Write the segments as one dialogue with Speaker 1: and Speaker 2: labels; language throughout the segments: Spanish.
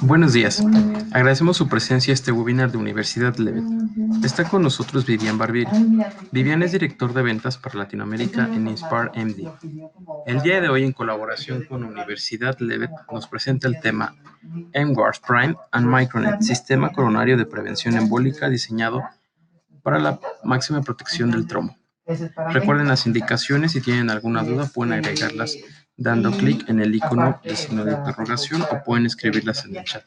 Speaker 1: Buenos días. Agradecemos su presencia a este webinar de Universidad Levet. Está con nosotros Vivian Barbieri. Vivian es director de ventas para Latinoamérica en Inspire MD. El día de hoy, en colaboración con Universidad Levet, nos presenta el tema MWARS Prime and Micronet, sistema coronario de prevención embólica diseñado para la máxima protección del trombo. Recuerden las indicaciones. Si tienen alguna duda pueden agregarlas dando clic en el icono de signo de interrogación o pueden escribirlas en el chat.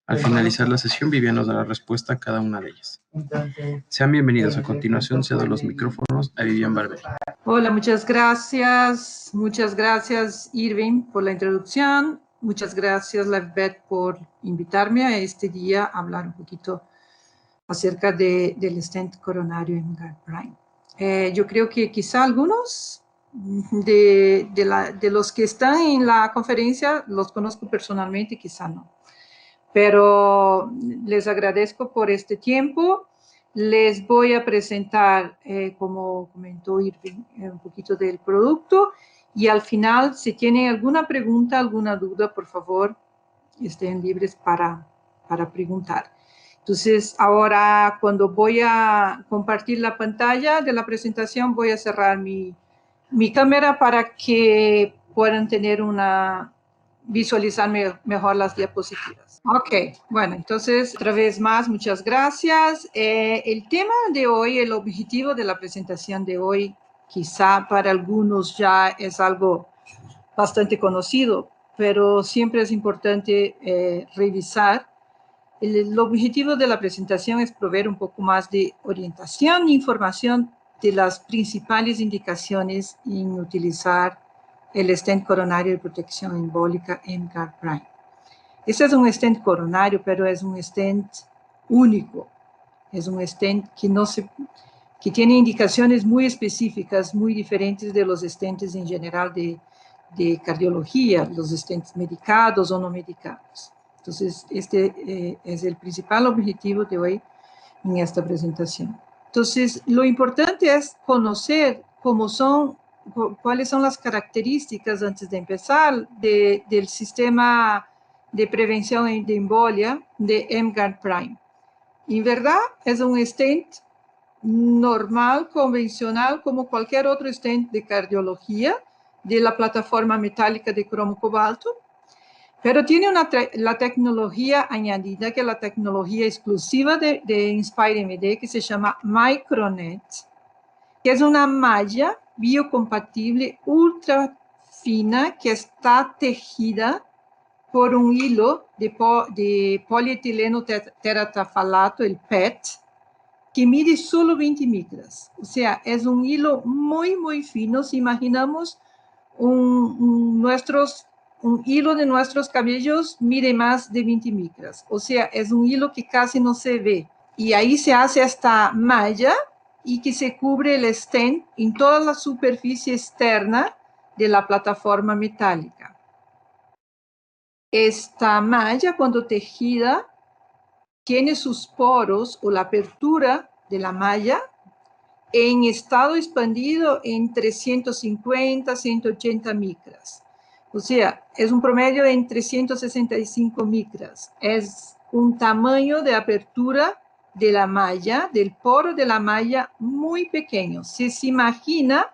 Speaker 1: Al finalizar la sesión, Vivian nos dará respuesta a cada una de ellas. Sean bienvenidos. A continuación cedo los micrófonos a Vivian Barber.
Speaker 2: Hola, muchas gracias Irving por la introducción. Muchas gracias LiveVet por invitarme a este día a hablar un poquito acerca del stent coronario en MGuard Prime. Yo creo que quizá algunos de los que están en la conferencia los conozco personalmente, quizá no. Pero les agradezco por este tiempo. Les voy a presentar, como comentó Irving, un poquito del producto. Y al final, si tienen alguna pregunta, alguna duda, por favor, estén libres para preguntar. Entonces, ahora cuando voy a compartir la pantalla de la presentación, voy a cerrar mi cámara para que puedan tener visualizar mejor las diapositivas. Ok, bueno, entonces, otra vez más, muchas gracias. El tema de hoy, el objetivo de la presentación de hoy, quizá para algunos ya es algo bastante conocido, pero siempre es importante revisar. El objetivo de la presentación es proveer un poco más de orientación e información de las principales indicaciones en utilizar el stent coronario de protección embólica MGuard Prime. Este es un stent coronario, pero es un stent único. Es un stent que tiene indicaciones muy específicas, muy diferentes de los stents en general de cardiología, los stents medicados o no medicados. Entonces, este es el principal objetivo de hoy en esta presentación. Entonces, lo importante es conocer cuáles son las características, antes de empezar, del sistema de prevención de embolia de MGuard Prime. En verdad, es un stent normal, convencional, como cualquier otro stent de cardiología, de la plataforma metálica de cromo cobalto, pero tiene la tecnología añadida, que es la tecnología exclusiva de Inspire MD, que se llama Micronet, que es una malla biocompatible ultra fina que está tejida por un hilo de polietileno teratafalato, el PET, que mide solo 20 micras. O sea, es un hilo muy, muy fino. Si imaginamos un hilo de nuestros cabellos mide más de 20 micras. O sea, es un hilo que casi no se ve. Y ahí se hace esta malla y que se cubre el stent en toda la superficie externa de la plataforma metálica. Esta malla, cuando tejida, tiene sus poros o la apertura de la malla en estado expandido entre 150 a 180 micras. O sea, es un promedio de entre 165 micras. Es un tamaño de apertura de la malla, del poro de la malla, muy pequeño. Si se imagina,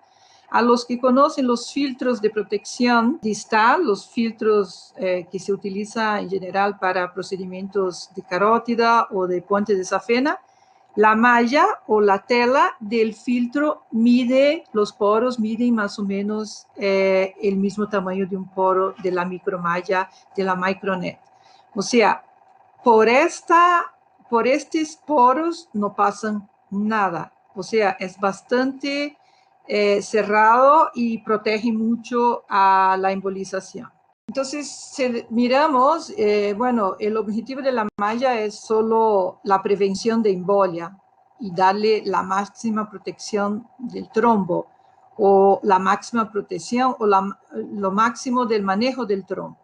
Speaker 2: a los que conocen los filtros de protección distal, los filtros que se utilizan en general para procedimientos de carótida o de puente de safena, la malla o la tela del filtro los poros miden más o menos el mismo tamaño de un poro de la micromalla de la Micronet. O sea, por estos poros no pasan nada. O sea, es bastante cerrado y protege mucho a la embolización. Entonces, si miramos, bueno, el objetivo de la malla es solo la prevención de embolia y darle la máxima protección del trombo o la máxima protección o lo máximo del manejo del trombo.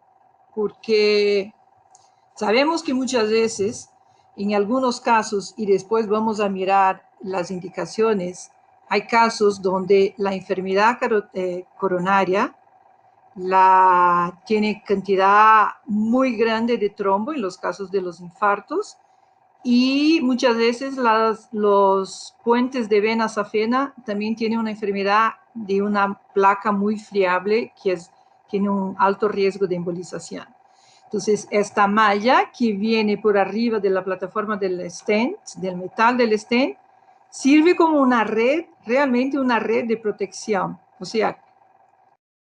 Speaker 2: Porque sabemos que muchas veces, en algunos casos, y después vamos a mirar las indicaciones, hay casos donde la enfermedad coronaria tiene cantidad muy grande de trombo en los casos de los infartos, y muchas veces los puentes de vena safena también tienen una enfermedad de una placa muy friable que tiene un alto riesgo de embolización. Entonces, esta malla que viene por arriba de la plataforma del stent, del metal del stent, sirve como una red, realmente una red de protección. O sea,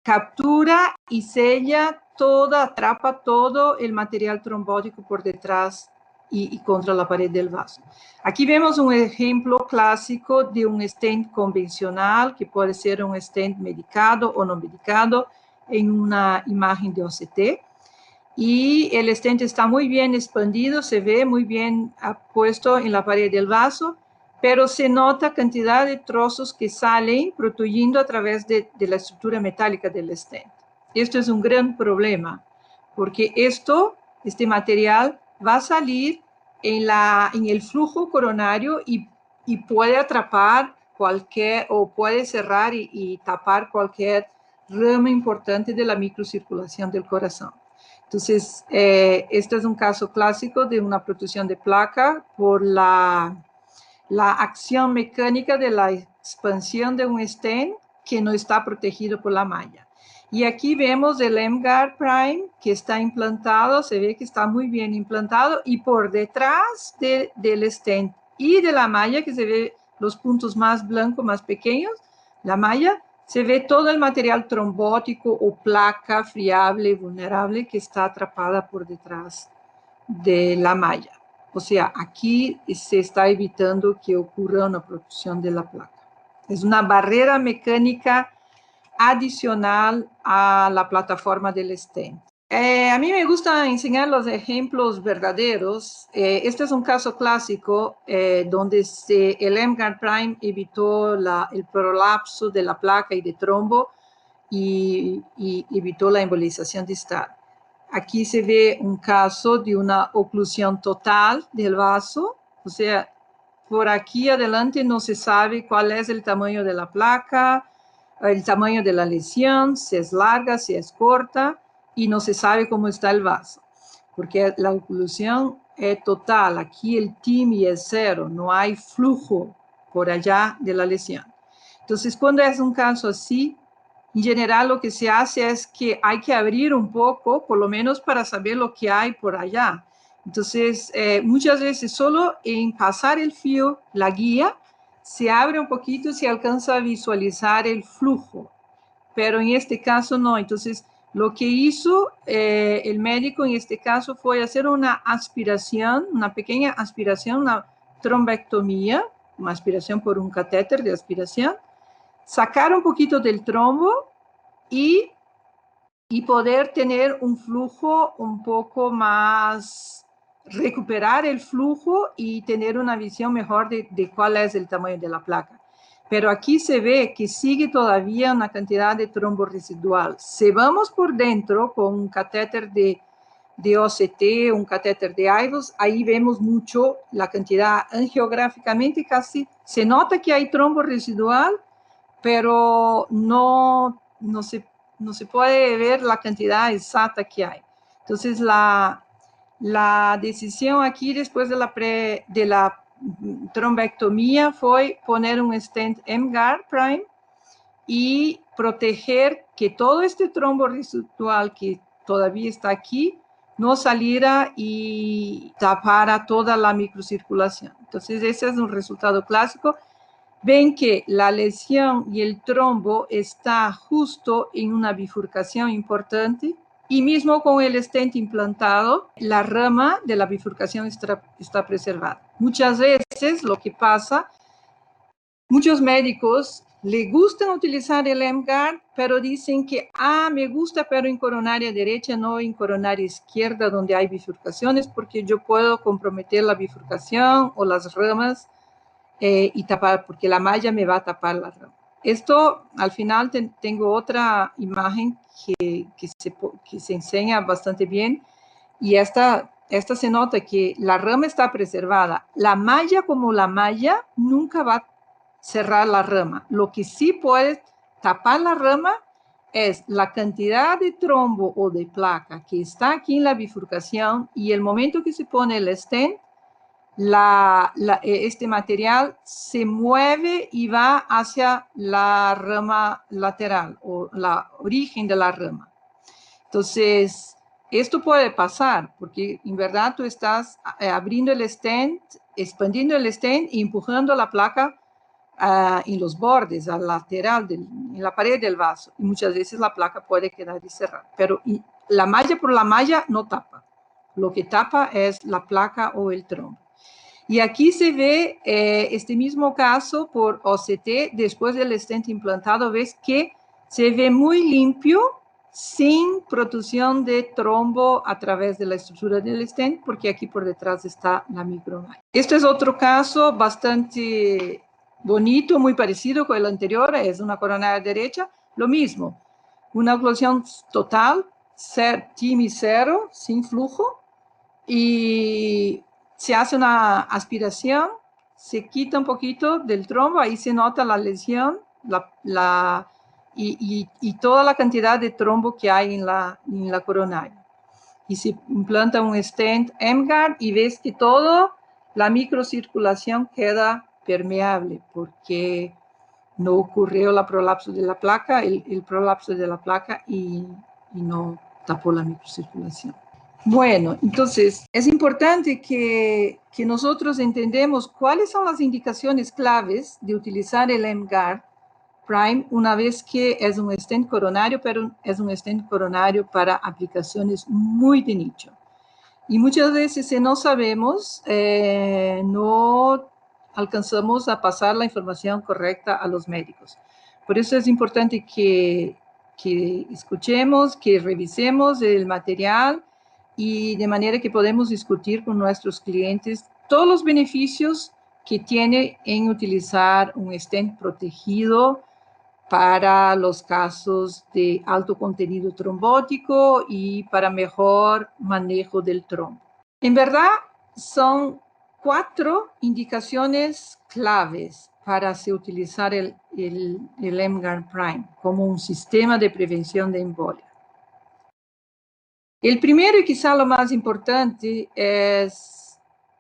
Speaker 2: captura y sella toda, atrapa todo el material trombótico por detrás y contra la pared del vaso. Aquí vemos un ejemplo clásico de un stent convencional, que puede ser un stent medicado o no medicado, en una imagen de OCT. Y el stent está muy bien expandido, se ve muy bien puesto en la pared del vaso, pero se nota cantidad de trozos que salen protuyendo a través de la estructura metálica del stent. Esto es un gran problema, porque este material va a salir en el flujo coronario y puede atrapar o puede cerrar y tapar cualquier rama importante de la microcirculación del corazón. Entonces, este es un caso clásico de una protrusión de placa por la acción mecánica de la expansión de un stent que no está protegido por la malla. Y aquí vemos el M-Guard Prime que está implantado, se ve que está muy bien implantado, y por detrás del stent y de la malla, que se ve los puntos más blancos, más pequeños, la malla, se ve todo el material trombótico o placa friable, vulnerable, que está atrapada por detrás de la malla. O sea, aquí se está evitando que ocurra una protrusión de la placa. Es una barrera mecánica adicional a la plataforma del stent. A mí me gusta enseñar los ejemplos verdaderos. Este es un caso clásico donde el M-Guard Prime evitó el prolapso de la placa y de trombo y evitó la embolización distal. Aquí se ve un caso de una oclusión total del vaso, o sea, por aquí adelante no se sabe cuál es el tamaño de la placa, el tamaño de la lesión, si es larga, si es corta, y no se sabe cómo está el vaso, porque la oclusión es total. Aquí el TIMI es cero, no hay flujo por allá de la lesión. Entonces, cuando es un caso así, en general lo que se hace es que hay que abrir un poco, por lo menos para saber lo que hay por allá. Entonces, muchas veces solo en pasar el fío, la guía, se abre un poquito, se alcanza a visualizar el flujo, pero en este caso no. Entonces, lo que hizo el médico en este caso fue hacer una aspiración, una pequeña aspiración, una trombectomía, una aspiración por un catéter de aspiración, sacar un poquito del trombo y poder tener un flujo un poco más, recuperar el flujo y tener una visión mejor de cuál es el tamaño de la placa. Pero aquí se ve que sigue todavía una cantidad de trombo residual. Si vamos por dentro con un catéter de OCT, un catéter de IVUS, ahí vemos mucho la cantidad angiográficamente, casi se nota que hay trombo residual, pero no se puede ver la cantidad exacta que hay. Entonces, la decisión aquí después de la trombectomía fue poner un stent M-Guard Prime y proteger que todo este trombo residual que todavía está aquí no saliera y tapara toda la microcirculación. Entonces, ese es un resultado clásico. Ven que la lesión y el trombo está justo en una bifurcación importante, y mismo con el stent implantado, la rama de la bifurcación está preservada. Muchas veces lo que pasa, muchos médicos le gustan utilizar el M-Guard, pero dicen que, me gusta, pero en coronaria derecha, no en coronaria izquierda, donde hay bifurcaciones, porque yo puedo comprometer la bifurcación o las ramas y tapar, porque la malla me va a tapar la rama. Esto, al final, tengo otra imagen que se enseña bastante bien, y esta se nota que la rama está preservada. La malla, como la malla, nunca va a cerrar la rama. Lo que sí puede tapar la rama es la cantidad de trombo o de placa que está aquí en la bifurcación y el momento que se pone el stent, este material se mueve y va hacia la rama lateral o la origen de la rama. Entonces, esto puede pasar porque en verdad tú estás abriendo el stent, expandiendo el stent y empujando la placa en los bordes, al lateral, en la pared del vaso. Y muchas veces la placa puede quedar cerrada. Pero la malla por la malla no tapa. Lo que tapa es la placa o el trombo. Y aquí se ve este mismo caso por OCT, después del stent implantado, ves que se ve muy limpio, sin protrusión de trombo a través de la estructura del stent, porque aquí por detrás está la micromalla. Este es otro caso bastante bonito, muy parecido con el anterior, es una coronaria derecha, lo mismo, una oclusión total, TIMI 0, sin flujo, y se hace una aspiración, se quita un poquito del trombo, ahí se nota la lesión, y toda la cantidad de trombo que hay en la coronaria. Y se implanta un stent M-Guard y ves que toda la microcirculación queda permeable porque no ocurrió la prolapso de la placa, el prolapso de la placa y no tapó la microcirculación. Bueno, entonces es importante que nosotros entendamos cuáles son las indicaciones claves de utilizar el M-Guard Prime una vez que es un stent coronario, pero es un stent coronario para aplicaciones muy de nicho. Y muchas veces si no sabemos, no alcanzamos a pasar la información correcta a los médicos. Por eso es importante que escuchemos, que revisemos el material y de manera que podemos discutir con nuestros clientes todos los beneficios que tiene en utilizar un stent protegido para los casos de alto contenido trombótico y para mejor manejo del trombo. En verdad, son 4 indicaciones claves para se utilizar el M-Guard Prime como un sistema de prevención de embolia. El primero y quizá lo más importante es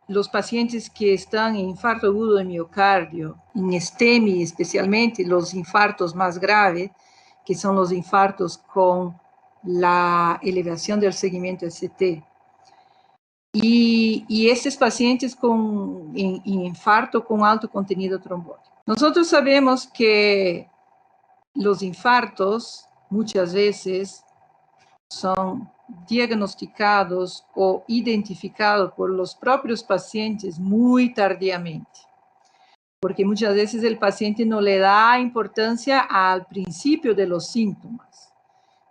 Speaker 2: los pacientes que están en infarto agudo de miocardio, en STEMI especialmente, los infartos más graves, que son los infartos con la elevación del segmento ST. Y estos pacientes con infarto con alto contenido trombótico. Nosotros sabemos que los infartos muchas veces son diagnosticados o identificados por los propios pacientes muy tardíamente, porque muchas veces el paciente no le da importancia al principio de los síntomas.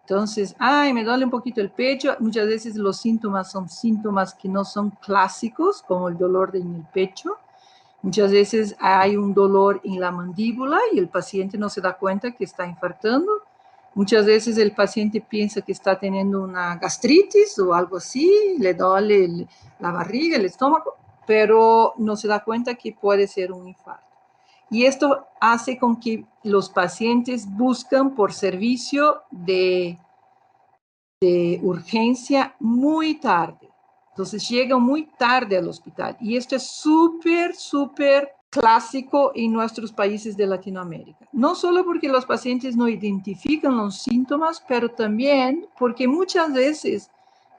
Speaker 2: Entonces, me duele un poquito el pecho. Muchas veces los síntomas son síntomas que no son clásicos, como el dolor en el pecho. Muchas veces hay un dolor en la mandíbula y el paciente no se da cuenta que está infartando. Muchas veces el paciente piensa que está teniendo una gastritis o algo así, le duele la barriga, el estómago, pero no se da cuenta que puede ser un infarto. Y esto hace con que los pacientes buscan por servicio de urgencia muy tarde. Entonces llegan muy tarde al hospital. Y esto es súper, súper clásico en nuestros países de Latinoamérica. No solo porque los pacientes no identifican los síntomas, pero también porque muchas veces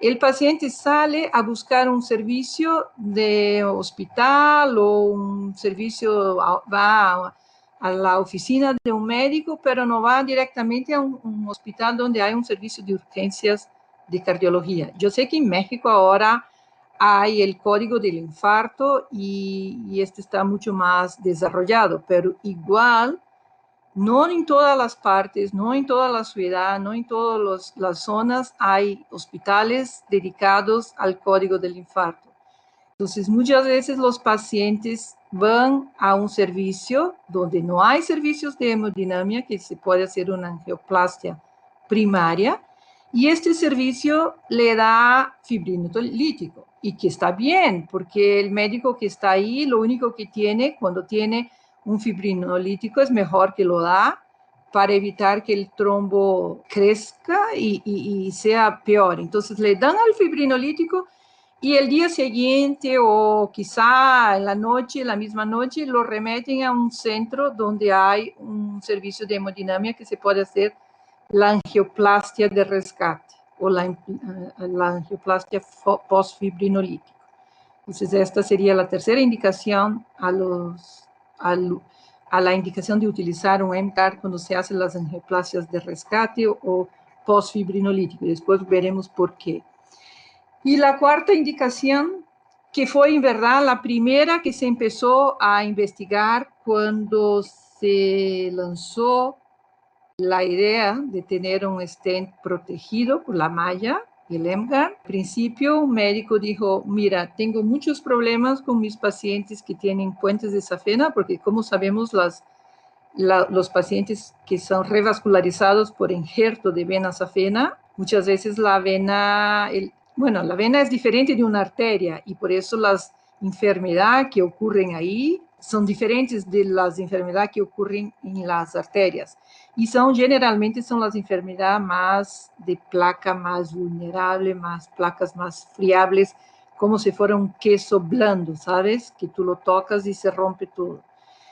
Speaker 2: el paciente sale a buscar un servicio de hospital o un servicio, va a la oficina de un médico, pero no va directamente a un hospital donde hay un servicio de urgencias de cardiología. Yo sé que en México ahora hay el código del infarto y este está mucho más desarrollado, pero igual no en todas las partes, no en toda la ciudad, no en todas las zonas hay hospitales dedicados al código del infarto. Entonces, muchas veces los pacientes van a un servicio donde no hay servicios de hemodinamia, que se puede hacer una angioplastia primaria, y este servicio le da fibrinolítico, y que está bien, porque el médico que está ahí, lo único que tiene, cuando tiene un fibrinolítico, es mejor que lo da, para evitar que el trombo crezca y sea peor. Entonces le dan al fibrinolítico y el día siguiente o quizá en la noche, la misma noche, lo remeten a un centro donde hay un servicio de hemodinamia que se puede hacer la angioplastia de rescate o la angioplastia postfibrinolítica. Entonces, esta sería la tercera indicación a la indicación de utilizar un MCAR cuando se hacen las angioplasias de rescate o postfibrinolítico. Y después veremos por qué. Y la cuarta indicación, que fue en verdad la primera que se empezó a investigar cuando se lanzó la idea de tener un stent protegido por la malla, el MCAR. Al principio un médico dijo, mira, tengo muchos problemas con mis pacientes que tienen puentes de safena, porque como sabemos los pacientes que son revascularizados por injerto de vena safena, muchas veces la vena es diferente de una arteria y por eso las enfermedades que ocurren ahí son diferentes de las enfermedades que ocurren en las arterias. Y generalmente son las enfermedades más de placa más vulnerable, más placas más friables, como si fuera un queso blando, ¿sabes? Que tú lo tocas y se rompe todo.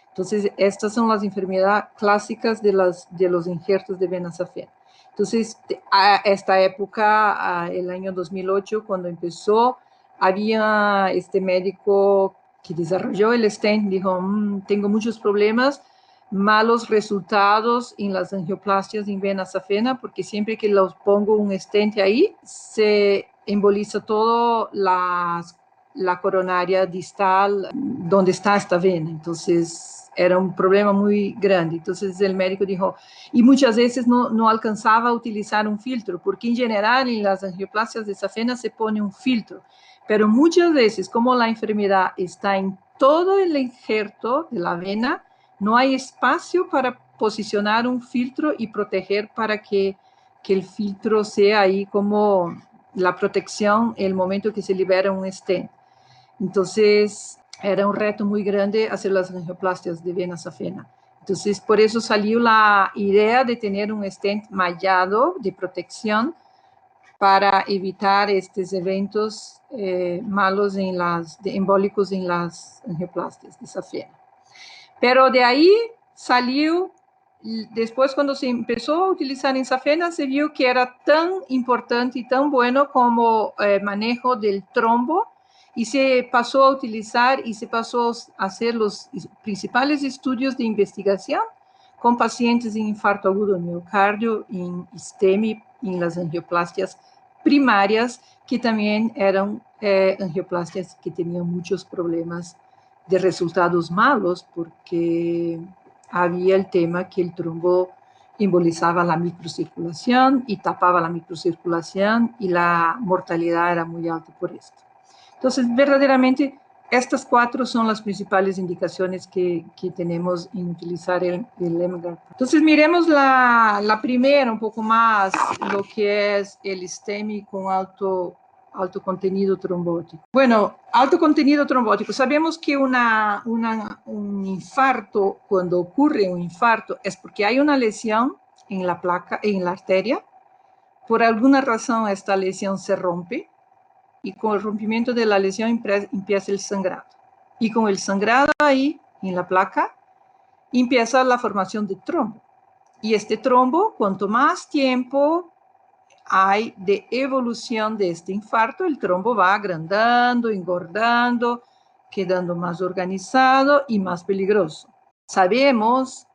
Speaker 2: Entonces, estas son las enfermedades clásicas de los injertos de vena safena. Entonces, a esta época, el año 2008, cuando empezó, había este médico que desarrolló el stent, dijo, tengo muchos problemas, malos resultados en las angioplastias en vena safena, porque siempre que los pongo un stent ahí, se emboliza todo la coronaria distal donde está esta vena. Entonces, era un problema muy grande. Entonces el médico dijo, y muchas veces no alcanzaba a utilizar un filtro, porque en general en las angioplastias de safena se pone un filtro, pero muchas veces como la enfermedad está en todo el injerto de la vena, no hay espacio para posicionar un filtro y proteger para que el filtro sea ahí como la protección en el momento que se libera un stent. Entonces, era un reto muy grande hacer las angioplastias de vena safena. Entonces, por eso salió la idea de tener un stent mallado de protección para evitar estos eventos malos embólicos en las angioplastias de safena. Pero de ahí salió, después cuando se empezó a utilizar en safena, se vio que era tan importante y tan bueno como manejo del trombo, y se pasó a utilizar y se pasó a hacer los principales estudios de investigación con pacientes en infarto agudo de miocardio, en STEMI, en las angioplastias primarias, que también eran angioplastias que tenían muchos problemas de resultados malos, porque había el tema que el trombo embolizaba la microcirculación y tapaba la microcirculación y la mortalidad era muy alta por esto. Entonces, verdaderamente, estas cuatro son las principales indicaciones que tenemos en utilizar el MCAR. Entonces, miremos la primera, un poco más, lo que es el STEMI con alto contenido trombótico. Bueno, alto contenido trombótico. Sabemos que un infarto, cuando ocurre un infarto, es porque hay una lesión en la placa, en la arteria. Por alguna razón, esta lesión se rompe. Y con el rompimiento de la lesión empieza el sangrado. Y con el sangrado ahí, en la placa, empieza la formación de trombo. Y este trombo, cuanto más tiempo hay de evolución de este infarto, el trombo va agrandando, engordando, quedando más organizado y más peligroso. Sabemos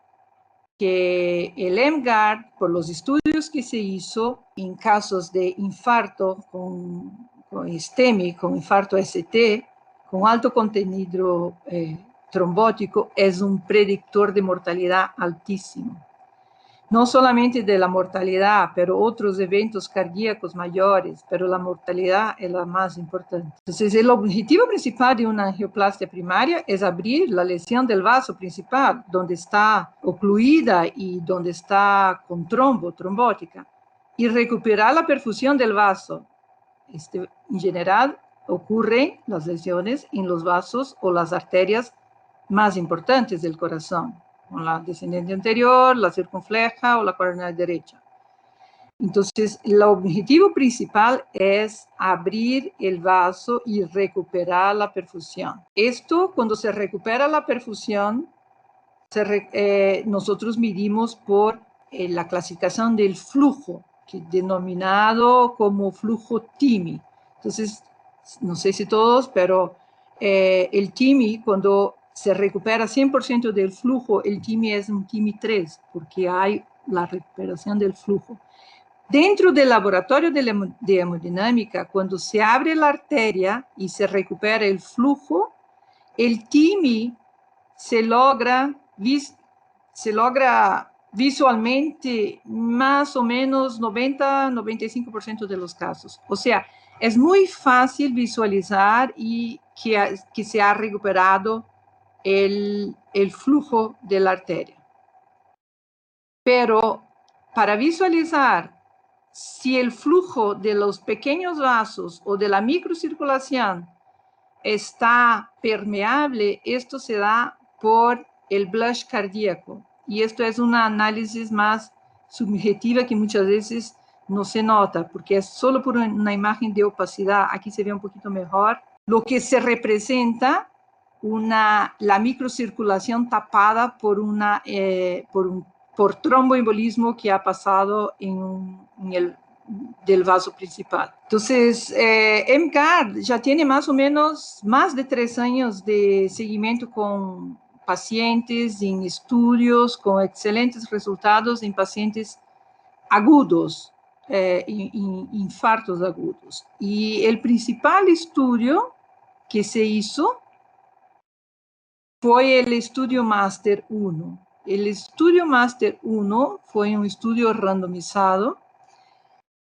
Speaker 2: que el MCAR, por los estudios que se hizo en casos de infarto con STEMI, con infarto ST, con alto contenido trombótico, es un predictor de mortalidad altísimo. No solamente de la mortalidad, pero otros eventos cardíacos mayores, pero la mortalidad es la más importante. Entonces, el objetivo principal de una angioplastia primaria es abrir la lesión del vaso principal, donde está ocluida y donde está con trombótica, y recuperar la perfusión del vaso. En general, ocurren las lesiones en los vasos o las arterias más importantes del corazón. con la descendente anterior, la circunfleja o la coronaria derecha. Entonces, el objetivo principal es abrir el vaso y recuperar la perfusión. Esto, cuando se recupera la perfusión, nosotros medimos por la clasificación del flujo, que denominado como flujo TIMI. Entonces, no sé si todos, pero el TIMI, cuando se recupera 100% del flujo, el TIMI es un TIMI 3, porque hay la recuperación del flujo. Dentro del laboratorio de hemodinámica, cuando se abre la arteria y se recupera el flujo, el TIMI se logra visualmente más o menos 90-95% de los casos. O sea, es muy fácil visualizar y que se ha recuperado el flujo de la arteria. Pero para visualizar si el flujo de los pequeños vasos o de la microcirculación está permeable, esto se da por el blush cardíaco. Y esto es un análisis más subjetiva que muchas veces no se nota, porque es solo por una imagen de opacidad. Aquí se ve un poquito mejor. Lo que se representa la microcirculación tapada por tromboembolismo que ha pasado en el del vaso principal. Entonces, EMGARD ya tiene más o menos más de 3 años de seguimiento con pacientes en estudios, con excelentes resultados en pacientes agudos, infartos agudos. Y el principal estudio que se hizo fue el estudio Master 1. El estudio Master 1 fue un estudio randomizado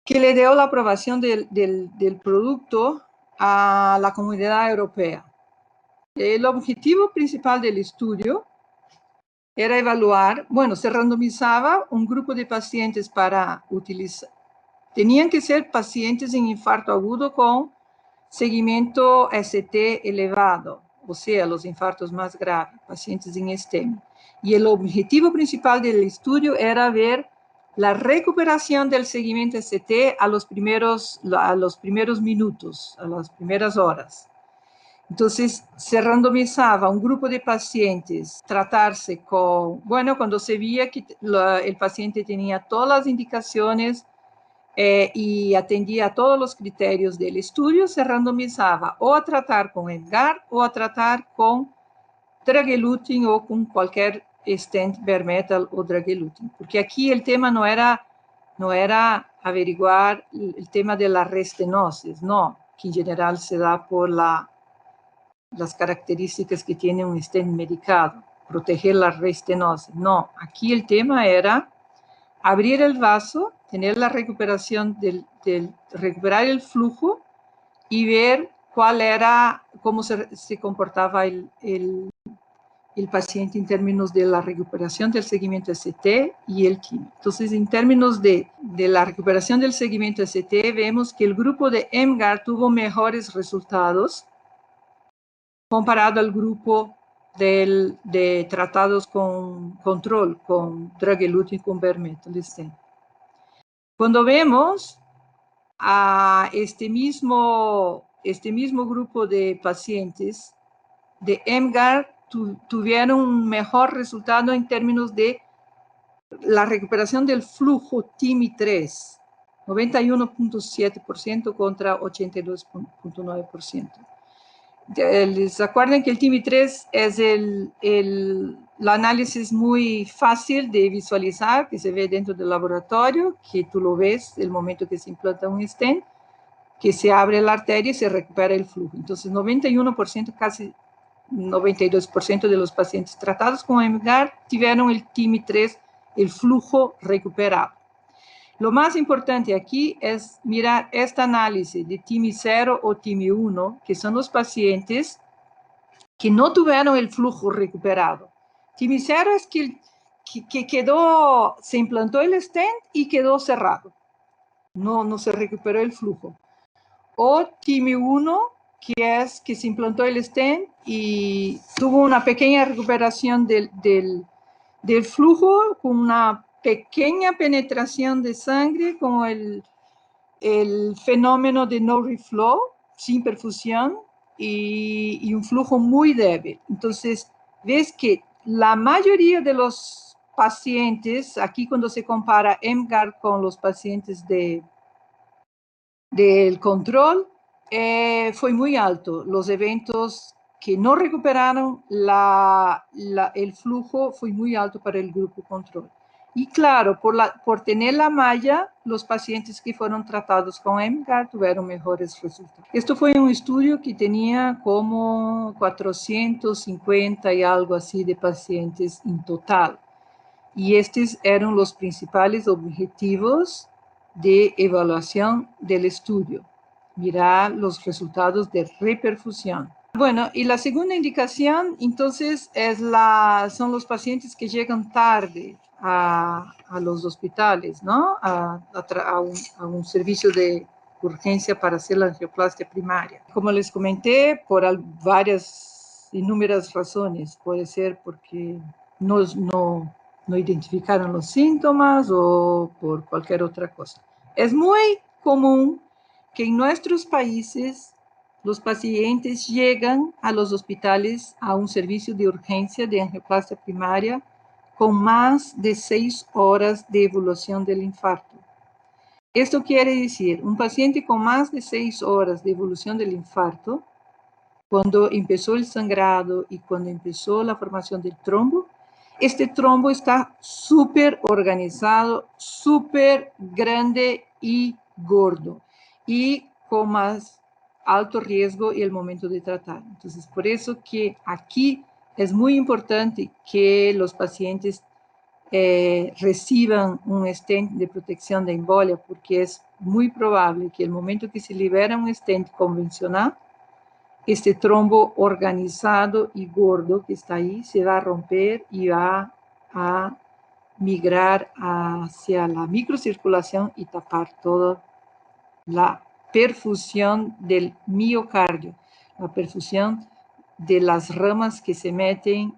Speaker 2: que le dio la aprobación del producto a la Comunidad Europea. El objetivo principal del estudio era evaluar, se randomizaba un grupo de pacientes para utilizar, tenían que ser pacientes en infarto agudo con seguimiento ST elevado, o sea, los infartos más graves, pacientes en STEMI. Y el objetivo principal del estudio era ver la recuperación del seguimiento ST a los primeros minutos, a las primeras horas. Entonces, se randomizaba un grupo de pacientes, tratarse con, cuando se veía que el paciente tenía todas las indicaciones y atendía a todos los criterios del estudio, se randomizaba o a tratar con EMGARD o a tratar con dragelutin o con cualquier stent bare metal o dragelutin. Porque aquí el tema no era averiguar el tema de la restenosis, no, que en general se da por las características que tiene un stent medicado, proteger la restenosis. No, aquí el tema era abrir el vaso, tener la recuperación recuperar el flujo y ver cómo se comportaba el paciente en términos de la recuperación del seguimiento ST y el químico. Entonces, en términos de la recuperación del seguimiento ST, vemos que el grupo de EMGARD tuvo mejores resultados comparado al grupo de tratados con control, con dragelutin, con bare metal stent. Cuando vemos a este mismo grupo de pacientes de EMGARD, tuvieron un mejor resultado en términos de la recuperación del flujo TIMI-3, 91.7% contra 82.9%. ¿Les acuerdan que el TIMI-3 es el análisis muy fácil de visualizar, que se ve dentro del laboratorio, que tú lo ves el momento que se implanta un stent, que se abre la arteria y se recupera el flujo? Entonces, 91%, casi 92% de los pacientes tratados con EMGARD tuvieron el TIMI-3, el flujo recuperado. Lo más importante aquí es mirar este análisis de TIMI-0 o TIMI-1, que son los pacientes que no tuvieron el flujo recuperado. TIMI-0 es que se implantó el stent y quedó cerrado. No se recuperó el flujo. O TIMI-1, que es que se implantó el stent y tuvo una pequeña recuperación del del flujo con una pequeña penetración de sangre, como el fenómeno de no reflow, sin perfusión, y un flujo muy débil. Entonces, ves que la mayoría de los pacientes, aquí cuando se compara EMGARD con los pacientes del control, fue muy alto. Los eventos que no recuperaron el flujo fue muy alto para el grupo control. Y claro, por tener la malla, los pacientes que fueron tratados con EMGARD tuvieron mejores resultados. Esto fue un estudio que tenía como 450 y algo así de pacientes en total. Y estos eran los principales objetivos de evaluación del estudio. Mirar los resultados de reperfusión. Bueno, y la segunda indicación, entonces, son los pacientes que llegan tarde a los hospitales, ¿no? A un servicio de urgencia para hacer la angioplastia primaria. Como les comenté, por varias innumerables razones. Puede ser porque no identificaron los síntomas o por cualquier otra cosa. Es muy común que en nuestros países los pacientes llegan a los hospitales a un servicio de urgencia de angioplastia primaria con más de 6 horas de evolución del infarto. Esto quiere decir, un paciente con más de 6 horas de evolución del infarto, cuando empezó el sangrado y cuando empezó la formación del trombo, este trombo está súper organizado, súper grande y gordo, y con más alto riesgo y el momento de tratar. Entonces, por eso que aquí es muy importante que los pacientes reciban un stent de protección de embolia, porque es muy probable que el momento que se libera un stent convencional, este trombo organizado y gordo que está ahí se va a romper y va a migrar hacia la microcirculación y tapar toda la perfusión del miocardio, la perfusión de las ramas que se meten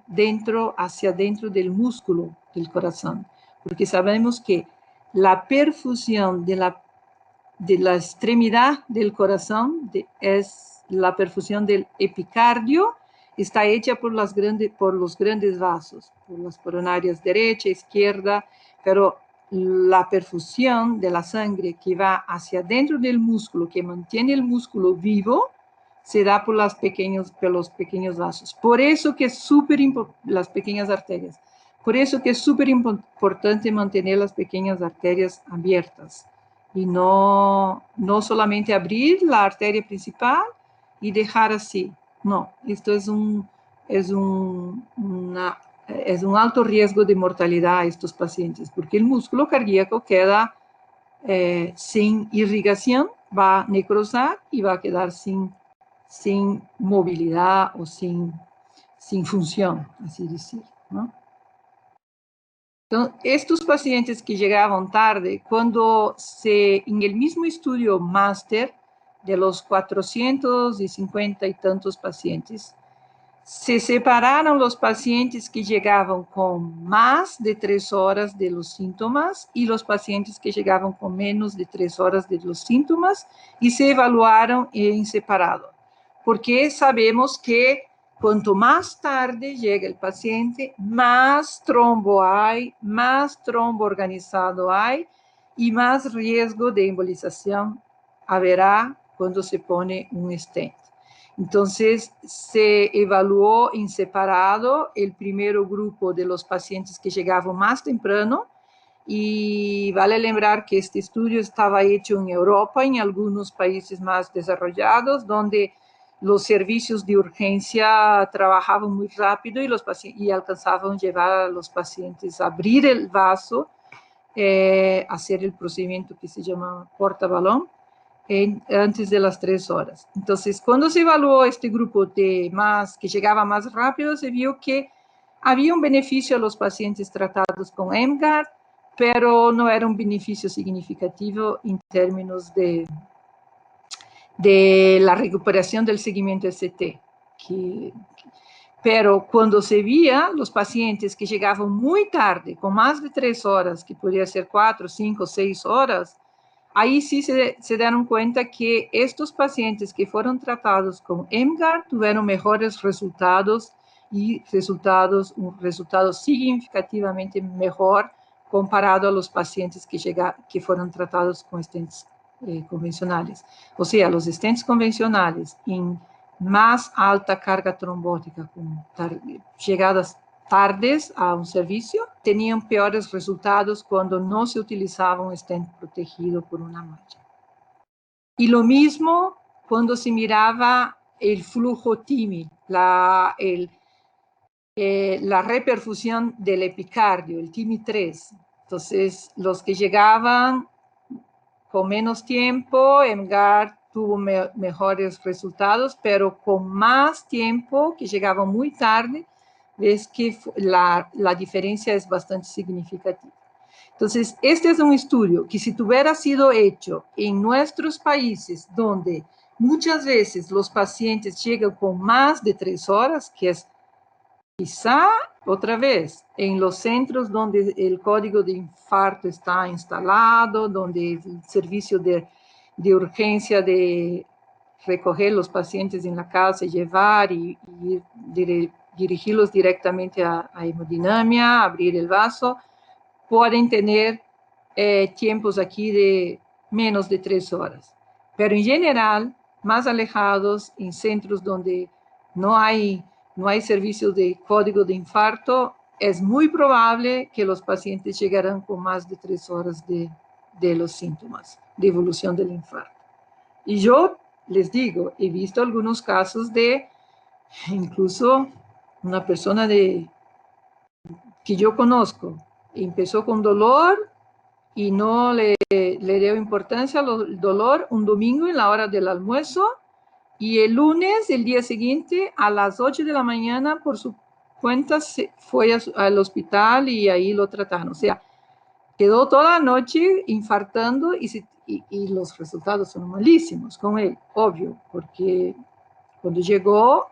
Speaker 2: hacia dentro del músculo del corazón, porque sabemos que la perfusión de la extremidad del corazón es la perfusión del epicardio, está hecha por los grandes vasos, por las coronarias derecha, izquierda, pero la perfusión de la sangre que va hacia dentro del músculo, que mantiene el músculo vivo, se da por los pequeños vasos. Por eso que es súper importante, las pequeñas arterias. Por eso que es súper importante mantener las pequeñas arterias abiertas y no solamente abrir la arteria principal y dejar así. No, esto es un alto riesgo de mortalidad a estos pacientes, porque el músculo cardíaco queda sin irrigación, va a necrosar y va a quedar sin movilidad o sin función, así decir, ¿no? Entonces, estos pacientes que llegaban tarde, en el mismo estudio máster de los 450 y tantos pacientes, se separaron los pacientes que llegaban con más de 3 horas de los síntomas y los pacientes que llegaban con menos de 3 horas de los síntomas y se evaluaron en separado. Porque sabemos que cuanto más tarde llega el paciente, más trombo hay, más trombo organizado hay y más riesgo de embolización habrá cuando se pone un stent. Entonces, se evaluó en separado el primer grupo de los pacientes que llegaban más temprano, y vale lembrar que este estudio estaba hecho en Europa, en algunos países más desarrollados, donde los servicios de urgencia trabajaban muy rápido y alcanzaban a llevar a los pacientes a abrir el vaso, hacer el procedimiento que se llama portabalón, antes de las 3 horas. Entonces, cuando se evaluó este grupo que llegaba más rápido, se vio que había un beneficio a los pacientes tratados con EMGARD, pero no era un beneficio significativo en términos de la recuperación del seguimiento ST, Pero cuando se veía los pacientes que llegaban muy tarde, con más de 3 horas, que podría ser 4, 5, 6 horas, ahí sí se dieron cuenta que estos pacientes que fueron tratados con EMGARD tuvieron mejores resultados y un resultado significativamente mejor comparado a los pacientes que fueron tratados con stents convencionales. O sea, los stents convencionales en más alta carga trombótica, con llegadas tardes a un servicio, tenían peores resultados cuando no se utilizaba un stent protegido por una malla. Y lo mismo cuando se miraba el flujo TIMI, la reperfusión del epicardio, el TIMI 3. Entonces, los que llegaban con menos tiempo, EMGARD tuvo mejores resultados, pero con más tiempo, que llegaba muy tarde, ves que la diferencia es bastante significativa. Entonces, este es un estudio que si tuviera sido hecho en nuestros países, donde muchas veces los pacientes llegan con más de 3 horas, que es quizá, otra vez, en los centros donde el código de infarto está instalado, donde el servicio de urgencia de recoger los pacientes en la casa, llevar y dirigirlos directamente a hemodinamia, abrir el vaso, pueden tener tiempos aquí de menos de 3 horas. Pero en general, más alejados, en centros donde no hay servicios de código de infarto, es muy probable que los pacientes llegarán con más de 3 horas de los síntomas de evolución del infarto. Y yo les digo, he visto algunos casos de incluso una persona que yo conozco, empezó con dolor y no le dio importancia al dolor un domingo en la hora del almuerzo, y el lunes, el día siguiente, a las 8 de la mañana, por su cuenta, se fue al hospital y ahí lo trataron. O sea, quedó toda la noche infartando y los resultados son malísimos con él, obvio, porque cuando llegó,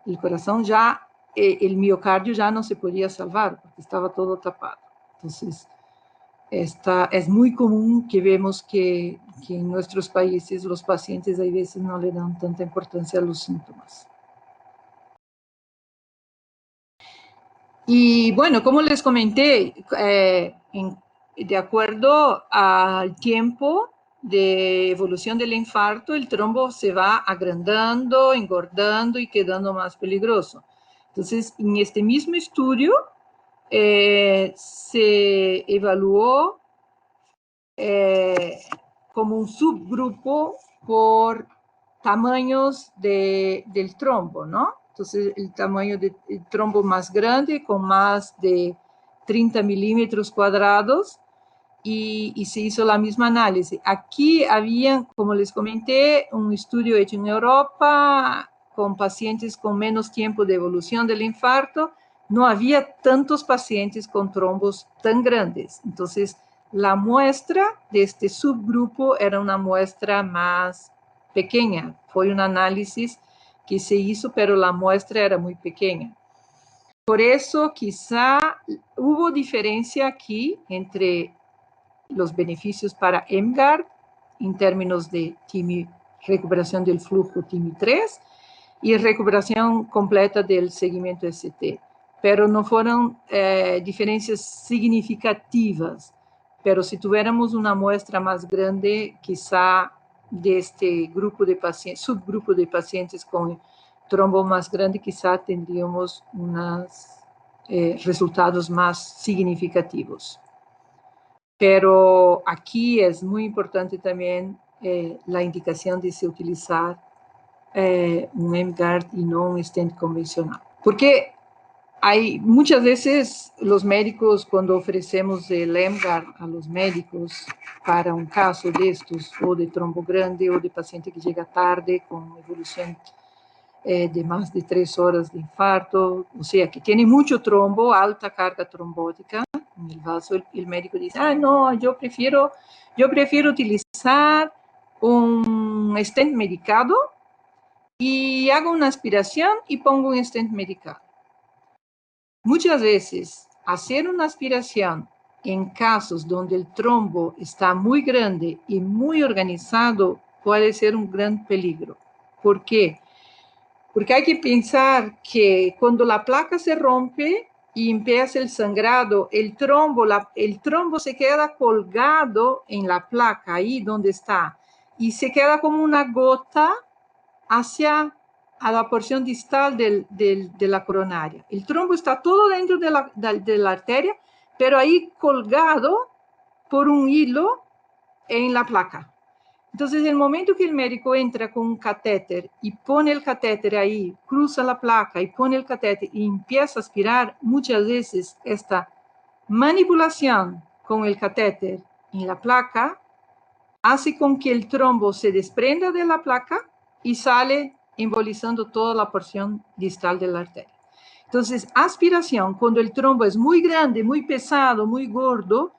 Speaker 2: el corazón ya, el miocardio ya no se podía salvar porque estaba todo tapado. Entonces, es muy común que vemos que en nuestros países los pacientes a veces no le dan tanta importancia a los síntomas. Y bueno, como les comenté, de acuerdo al tiempo de evolución del infarto, el trombo se va agrandando, engordando y quedando más peligroso. Entonces, en este mismo estudio se evaluó como un subgrupo por tamaños del trombo, ¿no? Entonces, el tamaño del trombo más grande, con más de 30 milímetros cuadrados, y se hizo la misma análisis. Aquí había, como les comenté, un estudio hecho en Europa con pacientes con menos tiempo de evolución del infarto. No había tantos pacientes con trombos tan grandes. Entonces, la muestra de este subgrupo era una muestra más pequeña. Fue un análisis que se hizo, pero la muestra era muy pequeña. Por eso quizá hubo diferencia aquí entre los beneficios para EMGARD en términos de recuperación del flujo TIMI 3 y recuperación completa del seguimiento ST. Pero no fueron diferencias significativas. Pero si tuviéramos una muestra más grande, quizá de este grupo de pacientes, subgrupo de pacientes con trombo más grande, quizá tendríamos unos resultados más significativos. Pero aquí es muy importante también la indicación de se utilizar un EMGARD y no un stent convencional. Porque hay muchas veces los médicos, cuando ofrecemos el EMGARD a los médicos para un caso de estos, o de trombo grande, o de paciente que llega tarde con evolución de más de 3 horas de infarto, o sea, que tiene mucho trombo, alta carga trombótica en el vaso, el médico dice, no, yo prefiero utilizar un stent medicado y hago una aspiración y pongo un stent medicado. Muchas veces, hacer una aspiración en casos donde el trombo está muy grande y muy organizado puede ser un gran peligro. ¿Por qué? Porque hay que pensar que cuando la placa se rompe y empieza el sangrado, el trombo se queda colgado en la placa, ahí donde está, y se queda como una gota hacia a la porción distal de la coronaria. El trombo está todo dentro de la arteria, pero ahí colgado por un hilo en la placa. Entonces, el momento que el médico entra con un catéter y pone el catéter ahí, cruza la placa y pone el catéter y empieza a aspirar, muchas veces esta manipulación con el catéter en la placa hace con que el trombo se desprenda de la placa y sale embolizando toda la porción distal de la arteria. Entonces, aspiración, cuando el trombo es muy grande, muy pesado, muy gordo,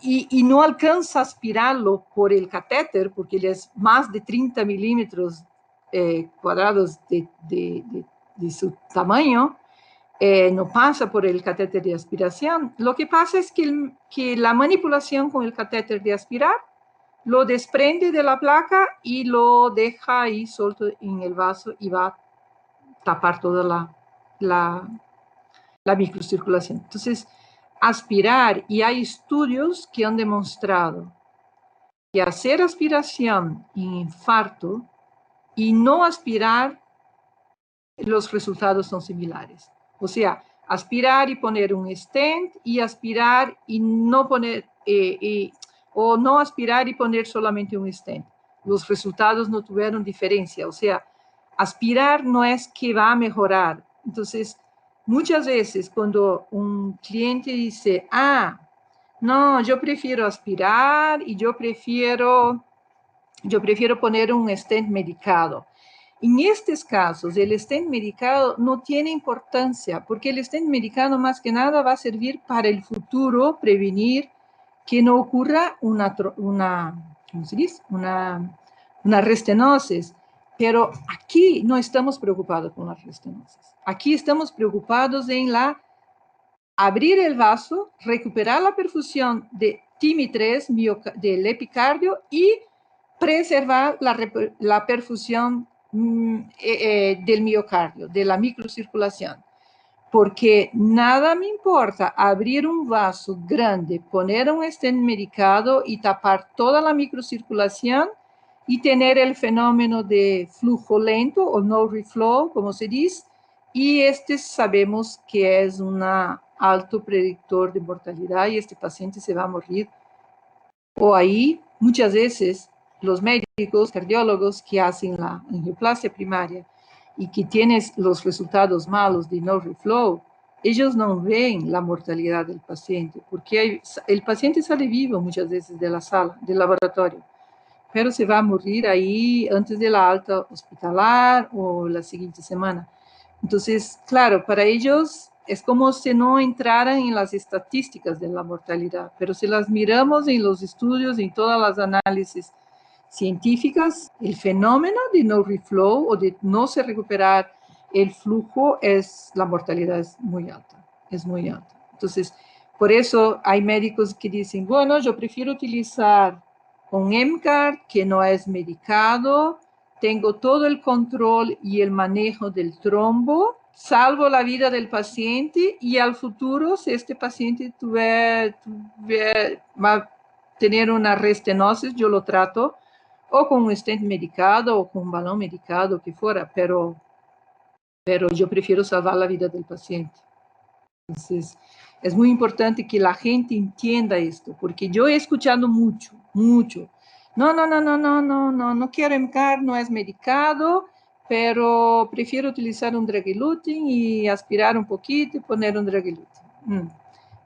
Speaker 2: y no alcanza a aspirarlo por el catéter, porque él es más de 30 milímetros cuadrados de su tamaño, no pasa por el catéter de aspiración. Lo que pasa es que la manipulación con el catéter de aspirar lo desprende de la placa y lo deja ahí suelto en el vaso y va a tapar toda la microcirculación. Entonces, aspirar, y hay estudios que han demostrado que hacer aspiración en infarto y no aspirar, los resultados son similares. O sea, aspirar y poner un stent y aspirar y no poner, o no aspirar y poner solamente un stent. Los resultados no tuvieron diferencia. O sea, aspirar no es que va a mejorar. Entonces, muchas veces cuando un cliente dice, no, yo prefiero aspirar y yo prefiero poner un stent medicado. En estos casos, el stent medicado no tiene importancia, porque el stent medicado más que nada va a servir para el futuro, prevenir que no ocurra ¿cómo se dice? Una restenosis. Pero aquí no estamos preocupados con la restenosis. Aquí estamos preocupados en abrir el vaso, recuperar la perfusión de TIMI3 del epicardio y preservar la perfusión del miocardio, de la microcirculación. Porque nada me importa abrir un vaso grande, poner un stent medicado y tapar toda la microcirculación y tener el fenómeno de flujo lento o no reflow, como se dice, y sabemos que es un alto predictor de mortalidad y este paciente se va a morir. O ahí, muchas veces, los médicos, cardiólogos que hacen la angioplasia primaria y que tienen los resultados malos de no reflow, ellos no ven la mortalidad del paciente, porque el paciente sale vivo muchas veces de la sala, del laboratorio, pero se va a morir ahí antes de la alta hospitalar o la siguiente semana. Entonces, claro, para ellos es como si no entraran en las estadísticas de la mortalidad, pero si las miramos en los estudios, en todas las análisis científicas, el fenómeno de no reflow o de no se recuperar el flujo, la mortalidad es muy alta, es muy alta. Entonces, por eso hay médicos que dicen, bueno, yo prefiero utilizar un MCARD que no es medicado, tengo todo el control y el manejo del trombo, salvo la vida del paciente y al futuro, si este paciente va a tener una restenosis, yo lo trato o con un stent medicado o con un balón medicado, que fuera, pero yo prefiero salvar la vida del paciente. Entonces, es muy importante que la gente entienda esto, porque yo he escuchado mucho. No quiero MCAR, no es medicado, pero prefiero utilizar un dragilutin y aspirar un poquito y poner un dragilutin.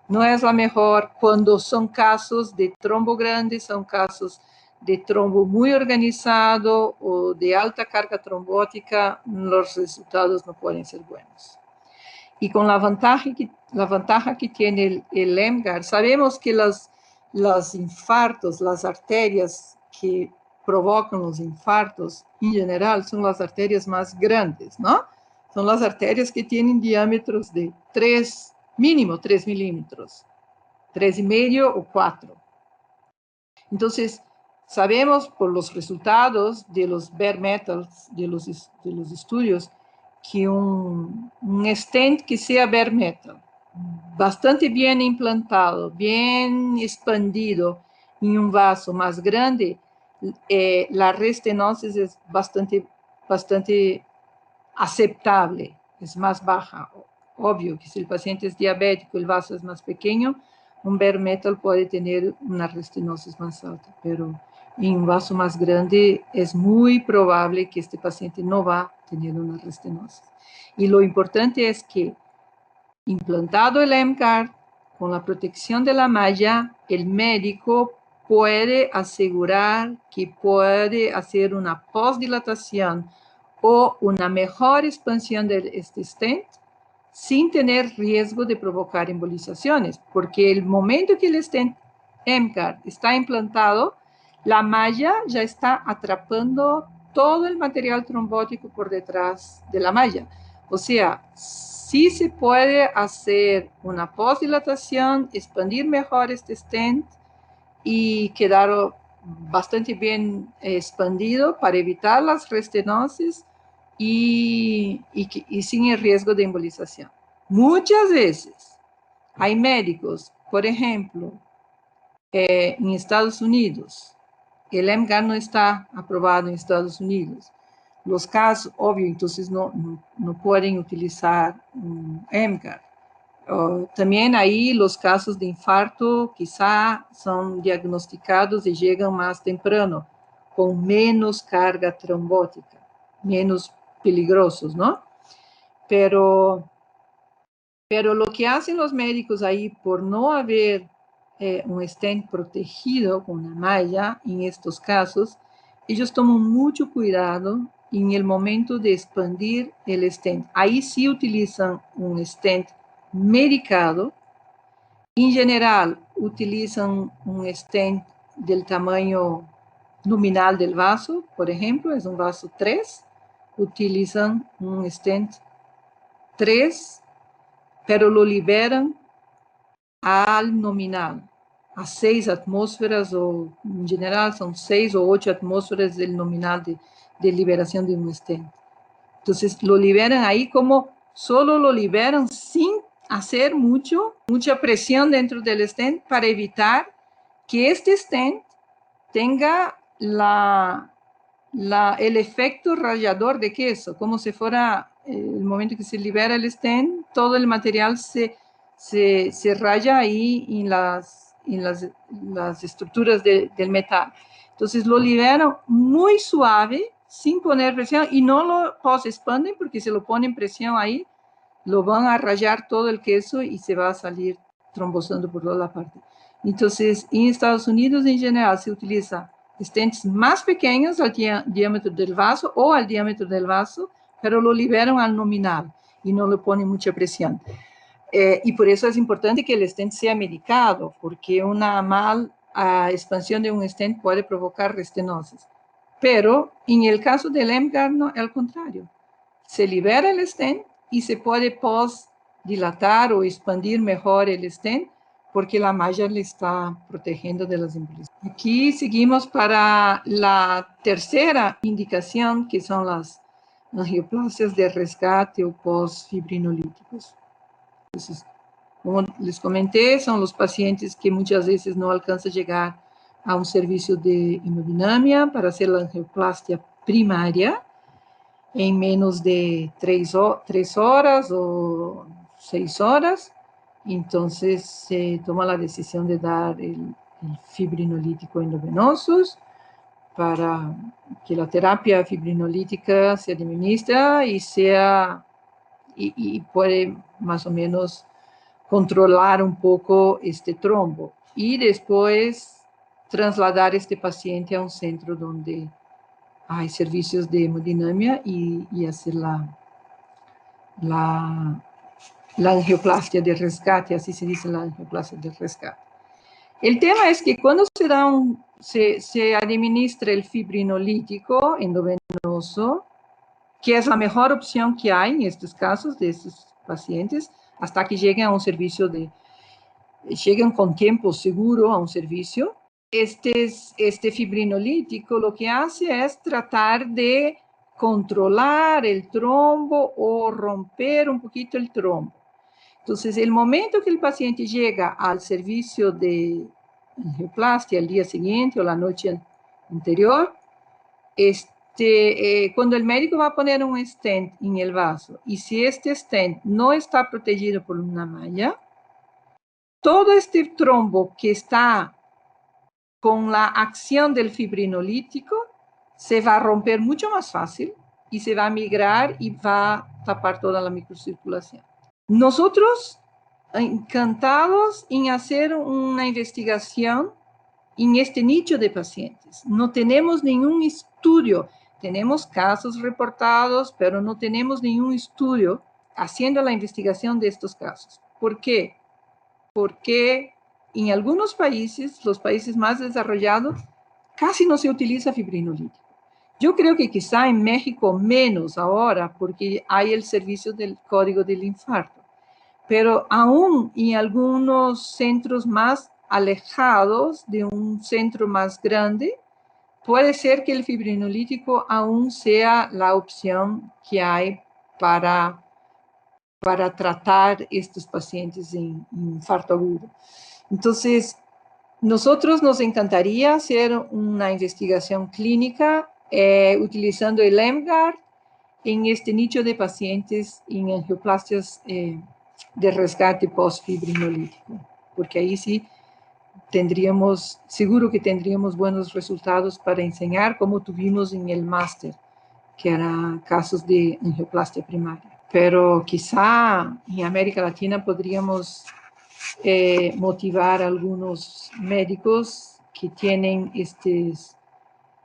Speaker 2: No es la mejor cuando son casos de trombo grande, son casos de trombo muy organizado o de alta carga trombótica, los resultados no pueden ser buenos. Y con la ventaja que tiene el MCAR, sabemos que los infartos, las arterias que provocan los infartos en general son las arterias más grandes, ¿no? Son las arterias que tienen diámetros de 3, mínimo 3 milímetros, 3,5 o 4. Entonces, sabemos por los resultados de los bare metals, de los estudios, que un stent que sea bare metal, bastante bien implantado, bien expandido en un vaso más grande, la restenosis es bastante aceptable, es más baja. Obvio que si el paciente es diabético, el vaso es más pequeño, un bare metal puede tener una restenosis más alta, pero en un vaso más grande es muy probable que este paciente no va a tener una restenosis. Y lo importante es que implantado el MCAR, con la protección de la malla, el médico puede asegurar que puede hacer una postdilatación o una mejor expansión de este stent sin tener riesgo de provocar embolizaciones, porque el momento que el stent MCAR está implantado, la malla ya está atrapando todo el material trombótico por detrás de la malla. O sea, sí se puede hacer una postdilatación, expandir mejor este stent y quedar bastante bien expandido para evitar las restenosis y sin el riesgo de embolización. Muchas veces hay médicos, por ejemplo, en Estados Unidos, el MCAR no está aprobado en Estados Unidos. Los casos, obvio, entonces no pueden utilizar un MCAR. También ahí los casos de infarto quizá son diagnosticados y llegan más temprano, con menos carga trombótica, menos peligrosos, ¿no? Pero lo que hacen los médicos ahí por no haber un stent protegido con una malla en estos casos, ellos toman mucho cuidado en el momento de expandir el stent. Ahí sí utilizan un stent medicado. En general, utilizan un stent del tamaño nominal del vaso, por ejemplo, es un vaso 3, utilizan un stent 3, pero lo liberan al nominal, a 6 atmósferas, o en general son 6 o 8 atmósferas del nominal de liberación de un stent. Entonces lo liberan ahí, como solo lo liberan sin hacer mucha presión dentro del stent para evitar que este stent tenga el efecto rallador de queso, como si fuera el momento que se libera el stent, todo el material se raya ahí en las estructuras del metal. Entonces lo liberan muy suave, sin poner presión, y no lo post-expanden, porque si lo ponen presión ahí, lo van a rayar todo el queso y se va a salir trombosando por toda la parte. Entonces, en Estados Unidos en general se utiliza stents más pequeños al diámetro del vaso o al diámetro del vaso, pero lo liberan al nominal y no le ponen mucha presión. Y por eso es importante que el stent sea medicado, porque una mal expansión de un stent puede provocar restenosis. Pero en el caso del MCAR, no, al contrario. Se libera el stent y se puede post-dilatar o expandir mejor el stent, porque la malla le está protegiendo de las embolizaciones. Aquí seguimos para la tercera indicación, que son las angioplasias de rescate o post-fibrinolíticos. Entonces, como les comenté, son los pacientes que muchas veces no alcanzan a llegar a un servicio de hemodinamia para hacer la angioplastia primaria en menos de 3 horas o 6 horas. Entonces se toma la decisión de dar el fibrinolítico endovenoso para que la terapia fibrinolítica se administra y puede más o menos controlar un poco este trombo, y después trasladar este paciente a un centro donde hay servicios de hemodinamia y hacer la angioplastia de rescate, así se dice, la angioplastia de rescate. El tema es que cuando se da un se administra el fibrinolítico endovenoso, que es la mejor opción que hay en estos casos de estos pacientes, hasta que lleguen a un servicio lleguen con tiempo seguro a un servicio. Este fibrinolítico lo que hace es tratar de controlar el trombo o romper un poquito el trombo. Entonces, el momento que el paciente llega al servicio de angioplastia el día siguiente o la noche anterior, cuando el médico va a poner un stent en el vaso y si este stent no está protegido por una malla, todo este trombo que está con la acción del fibrinolítico se va a romper mucho más fácil y se va a migrar y va a tapar toda la microcirculación. Nosotros encantados en hacer una investigación en este nicho de pacientes. No tenemos ningún estudio, tenemos casos reportados, pero no tenemos ningún estudio haciendo la investigación de estos casos. ¿Por qué? Porque en algunos países, los países más desarrollados, casi no se utiliza fibrinolítico. Yo creo que quizá en México menos ahora, porque hay el servicio del código del infarto. Pero aún en algunos centros más alejados de un centro más grande, puede ser que el fibrinolítico aún sea la opción que hay para tratar estos pacientes en infarto agudo. Entonces, nosotros nos encantaría hacer una investigación clínica utilizando el EMGARD en este nicho de pacientes en angioplastias de rescate post-fibrinolítico, porque ahí sí seguro que tendríamos buenos resultados para enseñar como tuvimos en el máster, que eran casos de angioplastia primaria. Pero quizá en América Latina podríamos motivar a algunos médicos que tienen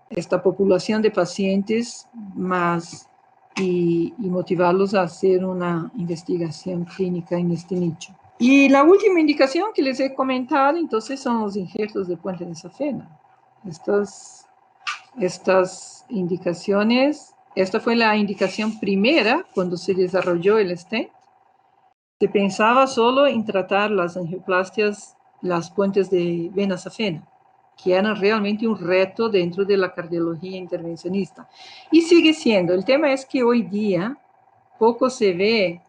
Speaker 2: esta población de pacientes más y motivarlos a hacer una investigación clínica en este nicho. Y la última indicación que les he comentado, entonces, son los injertos de puente de safena. Estas indicaciones, esta fue la indicación primera cuando se desarrolló el stent. Se pensaba solo en tratar las angioplastias, las puentes de vena safena, que eran realmente un reto dentro de la cardiología intervencionista. Y sigue siendo. El tema es que hoy día poco se ve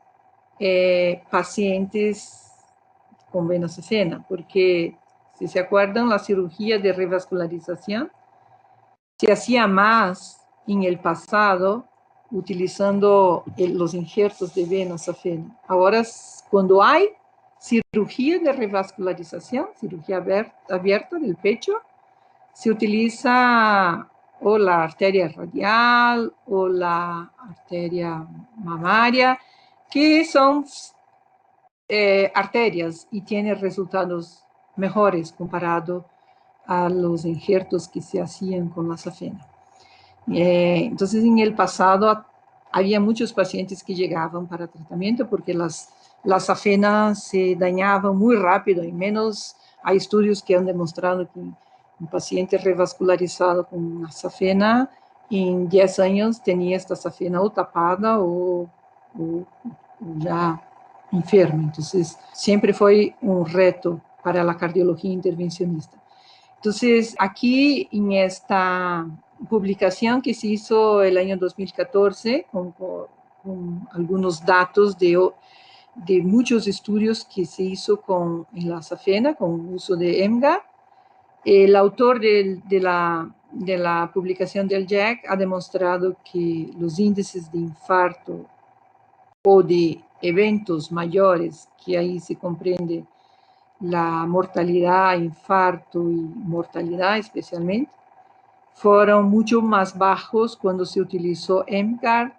Speaker 2: pacientes con vena safena, porque si se acuerdan, la cirugía de revascularización se hacía más en el pasado utilizando los injertos de vena safena. Ahora, cuando hay cirugía de revascularización, cirugía abierta del pecho, se utiliza o la arteria radial o la arteria mamaria, que son arterias y tienen resultados mejores comparado a los injertos que se hacían con la safena. Entonces, en el pasado había muchos pacientes que llegaban para tratamiento porque las safenas se dañaban muy rápido y menos hay estudios que han demostrado que un paciente revascularizado con una safena en 10 años tenía esta safena o tapada o ya enferma. Entonces, siempre fue un reto para la cardiología intervencionista. Entonces, aquí en esta publicación que se hizo el año 2014 con algunos datos de muchos estudios que se hizo en la safena con uso de EMGA, el autor de la publicación del JACC ha demostrado que los índices de infarto o de eventos mayores, que ahí se comprende la mortalidad, infarto y mortalidad especialmente, fueron mucho más bajos cuando se utilizó EMGARD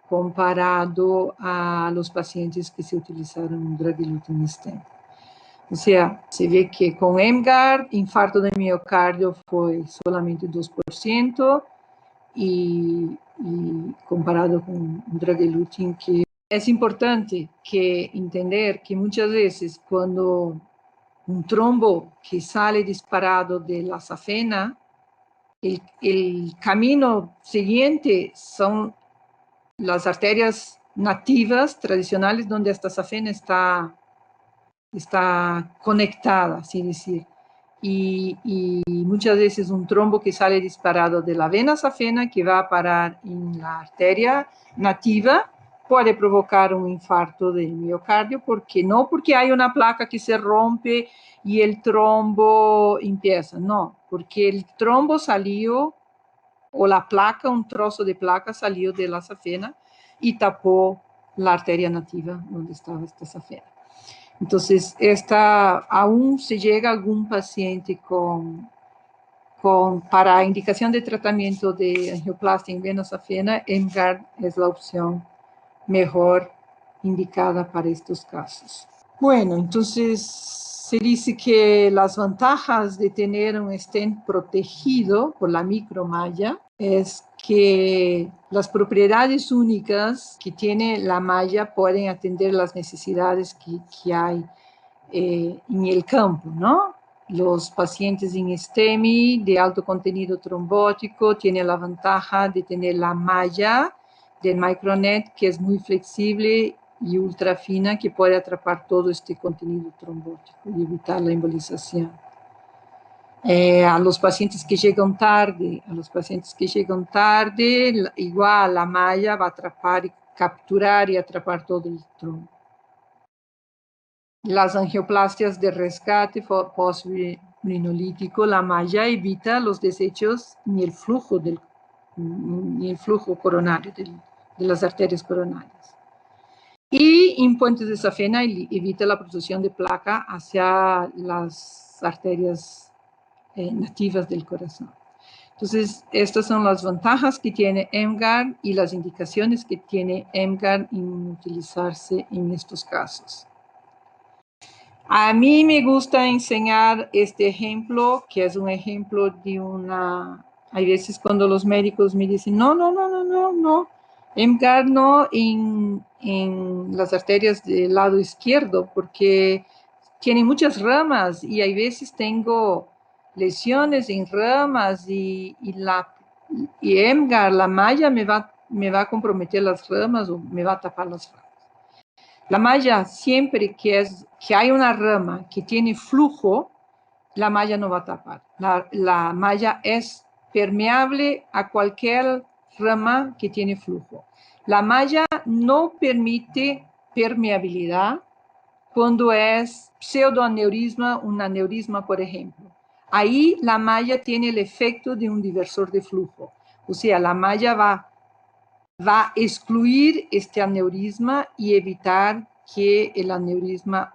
Speaker 2: comparado a los pacientes que se utilizaron un drug-eluting stent. O sea, se ve que con EMGARD, infarto de miocardio fue solamente 2% y comparado con un drug-eluting que es importante que entender que muchas veces cuando un trombo que sale disparado de la safena, el camino siguiente son las arterias nativas, tradicionales, donde esta safena está conectada, así decir. Y muchas veces un trombo que sale disparado de la vena safena que va a parar en la arteria nativa puede provocar un infarto del miocardio, porque hay una placa que se rompe y el trombo empieza, no, porque el trombo salió, o la placa, un trozo de placa salió de la safena y tapó la arteria nativa donde estaba esta safena. Entonces, aún se llega a algún paciente para indicación de tratamiento de angioplastia en vena safena, EMGARD es la opción mejor indicada para estos casos. Bueno, entonces se dice que las ventajas de tener un stent protegido por la micromalla es que las propiedades únicas que tiene la malla pueden atender las necesidades que hay en el campo, ¿no? Los pacientes en STEMI de alto contenido trombótico tienen la ventaja de tener la malla del micronet, que es muy flexible y ultra fina, que puede atrapar todo este contenido trombótico y evitar la embolización. A los pacientes que llegan tarde, igual la malla va a atrapar, capturar y atrapar todo el trombo. Las angioplastias de rescate post-rinolítico, la malla evita los desechos ni el flujo coronario, de las arterias coronarias. Y en puentes de safena evita la producción de placa hacia las arterias nativas del corazón. Entonces, estas son las ventajas que tiene EMGARD y las indicaciones que tiene EMGARD en utilizarse en estos casos. A mí me gusta enseñar este ejemplo, que es un ejemplo de hay veces cuando los médicos me dicen, no, EMGARD no en las arterias del lado izquierdo, porque tiene muchas ramas y hay veces tengo lesiones en ramas y EMGARD, la malla me va a comprometer las ramas o me va a tapar las ramas. La malla, siempre que hay una rama que tiene flujo, la malla no va a tapar. La malla es permeable a cualquier rama que tiene flujo. La malla no permite permeabilidad cuando es pseudoaneurisma, un aneurisma, por ejemplo. Ahí la malla tiene el efecto de un diversor de flujo. O sea, la malla va a excluir este aneurisma y evitar que el aneurisma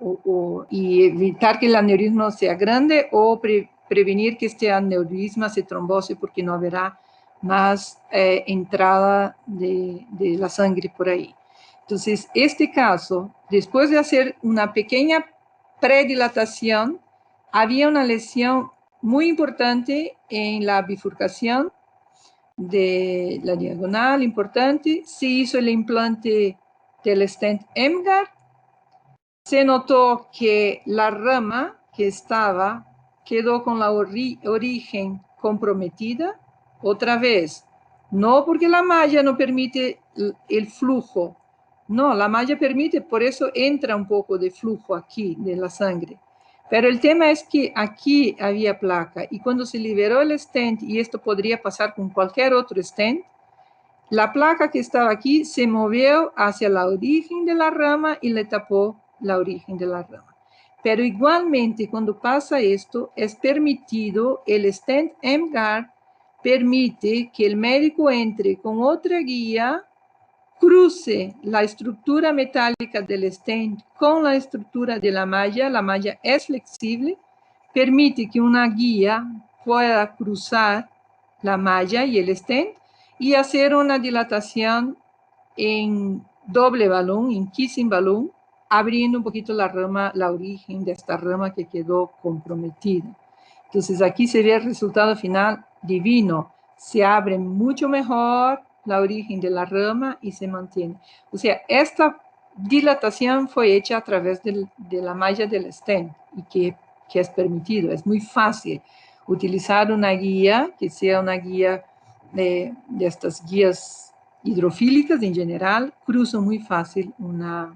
Speaker 2: sea grande o prevenir que este aneurisma se trombose porque no habrá más entrada de la sangre por ahí. Entonces, este caso, después de hacer una pequeña predilatación, había una lesión muy importante en la bifurcación de la diagonal importante, se hizo el implante del stent EMGARD, se notó que la rama que quedó con la origen comprometida, otra vez, no porque la malla no permite el flujo, no, la malla permite, por eso entra un poco de flujo aquí de la sangre. Pero el tema es que aquí había placa y cuando se liberó el stent, y esto podría pasar con cualquier otro stent, la placa que estaba aquí se movió hacia la origen de la rama y le tapó la origen de la rama. Pero igualmente cuando pasa esto, es permitido, el stent EMGARD permite que el médico entre con otra guía, cruce la estructura metálica del stent con la estructura de la malla es flexible, permite que una guía pueda cruzar la malla y el stent y hacer una dilatación en doble balón, en kissing balón, abriendo un poquito la origen de esta rama que quedó comprometida. Entonces aquí se ve el resultado final divino, se abre mucho mejor la origen de la rama y se mantiene. O sea, esta dilatación fue hecha a través de la malla del stent y que que es permitido. Es muy fácil utilizar una guía que sea una guía de estas guías hidrofílicas en general, cruzo muy fácil la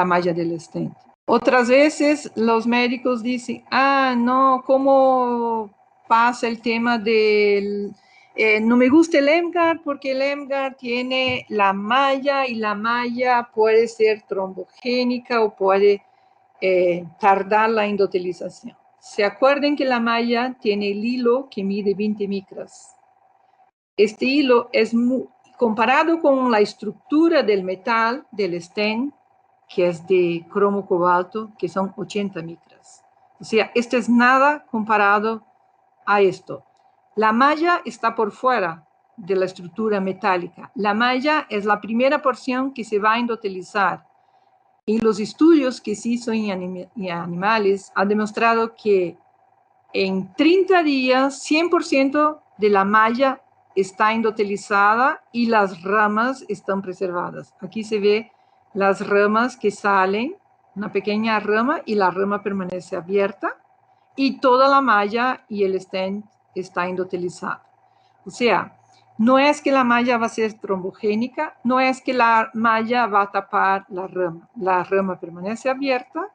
Speaker 2: malla del stent. Otras veces los médicos dicen, no, ¿cómo pasa el tema del... no me gusta el EMGARD porque el EMGARD tiene la malla y la malla puede ser trombogénica o puede tardar la endotelización. Se acuerden que la malla tiene el hilo que mide 20 micras. Este hilo es comparado con la estructura del metal, del stent, que es de cromo cobalto, que son 80 micras. O sea, esto es nada comparado a esto. La malla está por fuera de la estructura metálica. La malla es la primera porción que se va a endotelizar. En los estudios que se hizo en animales, ha demostrado que en 30 días, 100% de la malla está endotelizada y las ramas están preservadas. Aquí se ve las ramas que salen, una pequeña rama, y la rama permanece abierta, y toda la malla y el stent está endotelizado. O sea, no es que la malla va a ser trombogénica, no es que la malla va a tapar la rama permanece abierta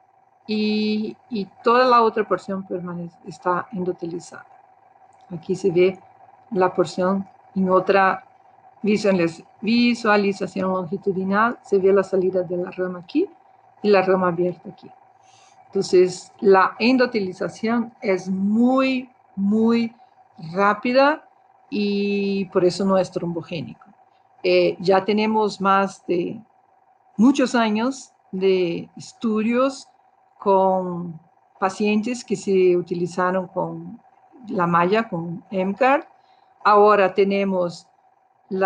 Speaker 2: y toda la otra porción está endotelizada. Aquí se ve la porción en otra visualización longitudinal, se ve la salida de la rama aquí y la rama abierta aquí. Entonces, la endotelización es muy, muy rápida y por eso no es trombogénico. Ya tenemos más de muchos años de estudios con pacientes que se utilizaron con la malla, con EMGARD. Ahora tenemos el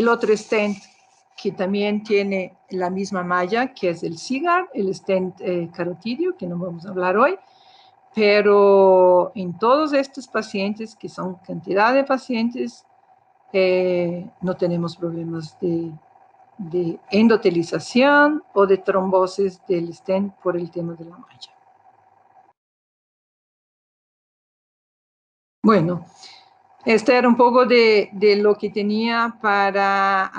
Speaker 2: otro stent que también tiene la misma malla, que es el CIGARD, el stent carotidio, que no vamos a hablar hoy. Pero en todos estos pacientes, que son cantidad de pacientes, no tenemos problemas de endotelización o de trombosis del stent por el tema de la malla. Bueno, este era un poco de lo que tenía para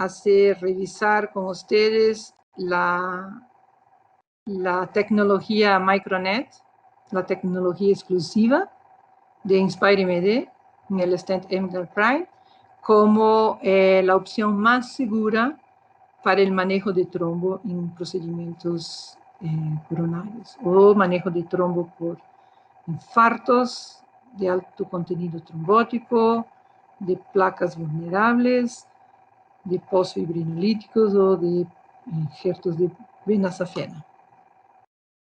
Speaker 2: revisar con ustedes la tecnología MicroNet, la tecnología exclusiva de InspireMD en el stent EMGARD Prime, como la opción más segura para el manejo de trombo en procedimientos coronarios o manejo de trombo por infartos de alto contenido trombótico, de placas vulnerables, de posfibrinolíticos o de injertos de vena safena.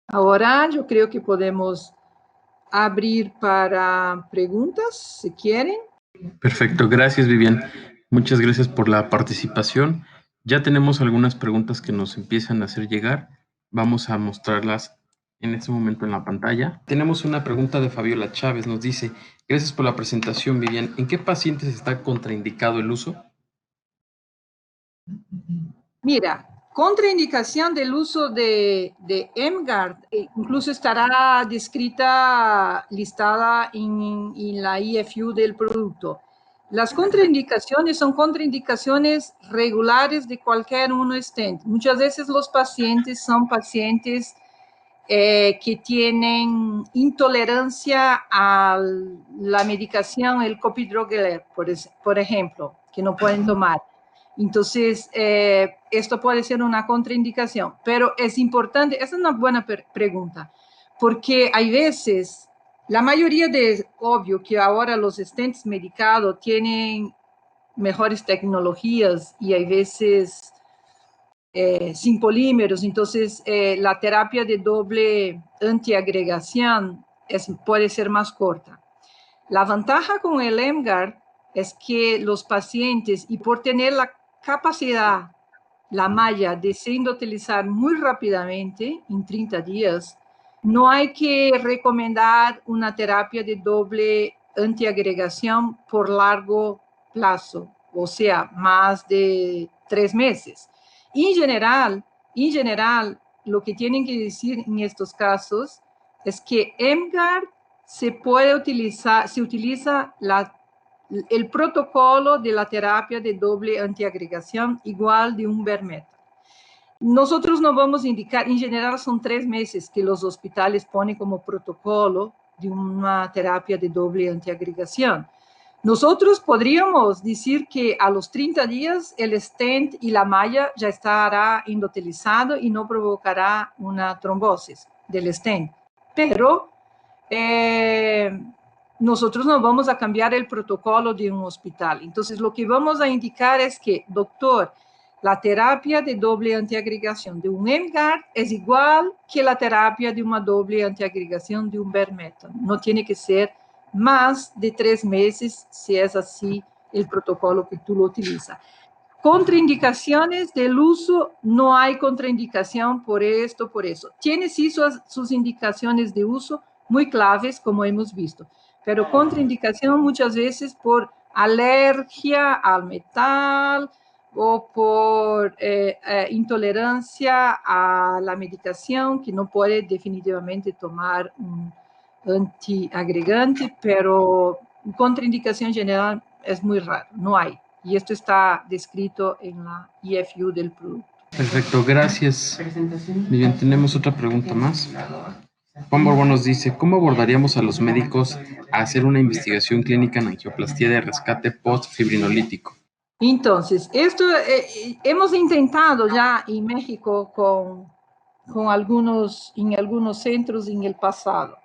Speaker 2: Ahora yo creo que podemos abrir para preguntas, si quieren.
Speaker 1: Perfecto, gracias Vivian. Muchas gracias por la participación. Ya tenemos algunas preguntas que nos empiezan a hacer llegar. Vamos a mostrarlas en este momento en la pantalla. Tenemos una pregunta de Fabiola Chávez. Nos dice, gracias por la presentación, Vivian. ¿En qué pacientes está contraindicado el uso?
Speaker 2: Mira, contraindicación del uso de EMGARD, incluso estará descrita, listada en la IFU del producto. Las contraindicaciones son contraindicaciones regulares de cualquier uno stent. Muchas veces los pacientes son pacientes que tienen intolerancia a la medicación, el clopidogrel, por ejemplo, que no pueden tomar. Entonces, esto puede ser una contraindicación, pero es importante, esa es una buena pregunta, porque hay veces, la mayoría obvio que ahora los stents medicados tienen mejores tecnologías y hay veces sin polímeros, entonces la terapia de doble antiagregación puede ser más corta. La ventaja con el EMGARD es que los pacientes, y por tener la capacidad, la malla, de se endotelizar muy rápidamente, en 30 días, no hay que recomendar una terapia de doble antiagregación por largo plazo, o sea, más de 3 meses. En general, en general, lo que tienen que decir en estos casos es que EMGARD se utiliza el protocolo de la terapia de doble antiagregación igual de un bare metal. Nosotros no vamos a indicar, en general son 3 meses que los hospitales ponen como protocolo de una terapia de doble antiagregación. Nosotros podríamos decir que a los 30 días el stent y la malla ya estará endotelizado y no provocará una trombosis del stent. Pero nosotros no vamos a cambiar el protocolo de un hospital. Entonces, lo que vamos a indicar es que, doctor, la terapia de doble antiagregación de un EMGARD es igual que la terapia de una doble antiagregación de un bare metal. No tiene que ser más de 3 meses si es así el protocolo que tú lo utilizas. Contraindicaciones del uso, no hay contraindicación por esto, por eso. Tiene sí sus indicaciones de uso muy claves, como hemos visto, pero contraindicación muchas veces por alergia al metal o por intolerancia a la medicación, que no puede definitivamente tomar un antiagregante, pero contraindicación general es muy raro, no hay. Y esto está descrito en la IFU del producto.
Speaker 1: Perfecto, gracias. Bien, tenemos otra pregunta más. Juan Borbón nos dice, ¿cómo abordaríamos a los médicos a hacer una investigación clínica en angioplastia de rescate post-fibrinolítico?
Speaker 2: Entonces, esto hemos intentado ya en México en algunos centros en el pasado.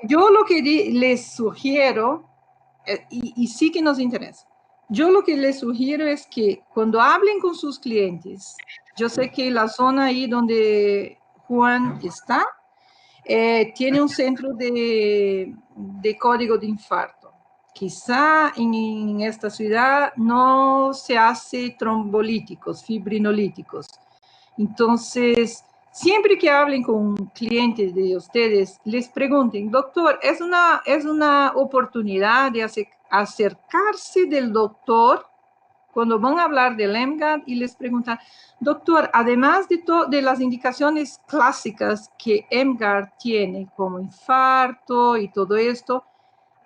Speaker 2: Yo lo que les sugiero, y sí que nos interesa, yo lo que les sugiero es que cuando hablen con sus clientes, yo sé que la zona ahí donde Juan está, tiene un centro de código de infarto. Quizá en esta ciudad no se hace trombolíticos, fibrinolíticos. Entonces, siempre que hablen con clientes de ustedes, les pregunten, doctor, es una oportunidad de acercarse del doctor cuando van a hablar del EMGARD y les preguntan, doctor, además de las indicaciones clásicas que EMGARD tiene, como infarto y todo esto,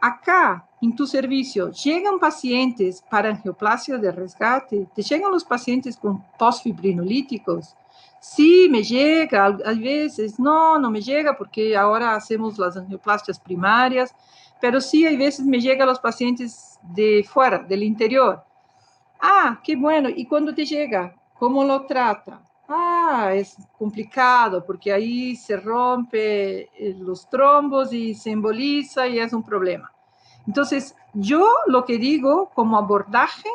Speaker 2: acá en tu servicio llegan pacientes para angioplasia de rescate, te llegan los pacientes con postfibrinolíticos. Sí, me llega, a veces no me llega porque ahora hacemos las angioplastias primarias, pero sí, hay veces me llegan los pacientes de fuera, del interior. Ah, qué bueno. ¿Y cuando te llega? ¿Cómo lo trata? Ah, es complicado porque ahí se rompe los trombos y se emboliza y es un problema. Entonces, yo lo que digo como abordaje,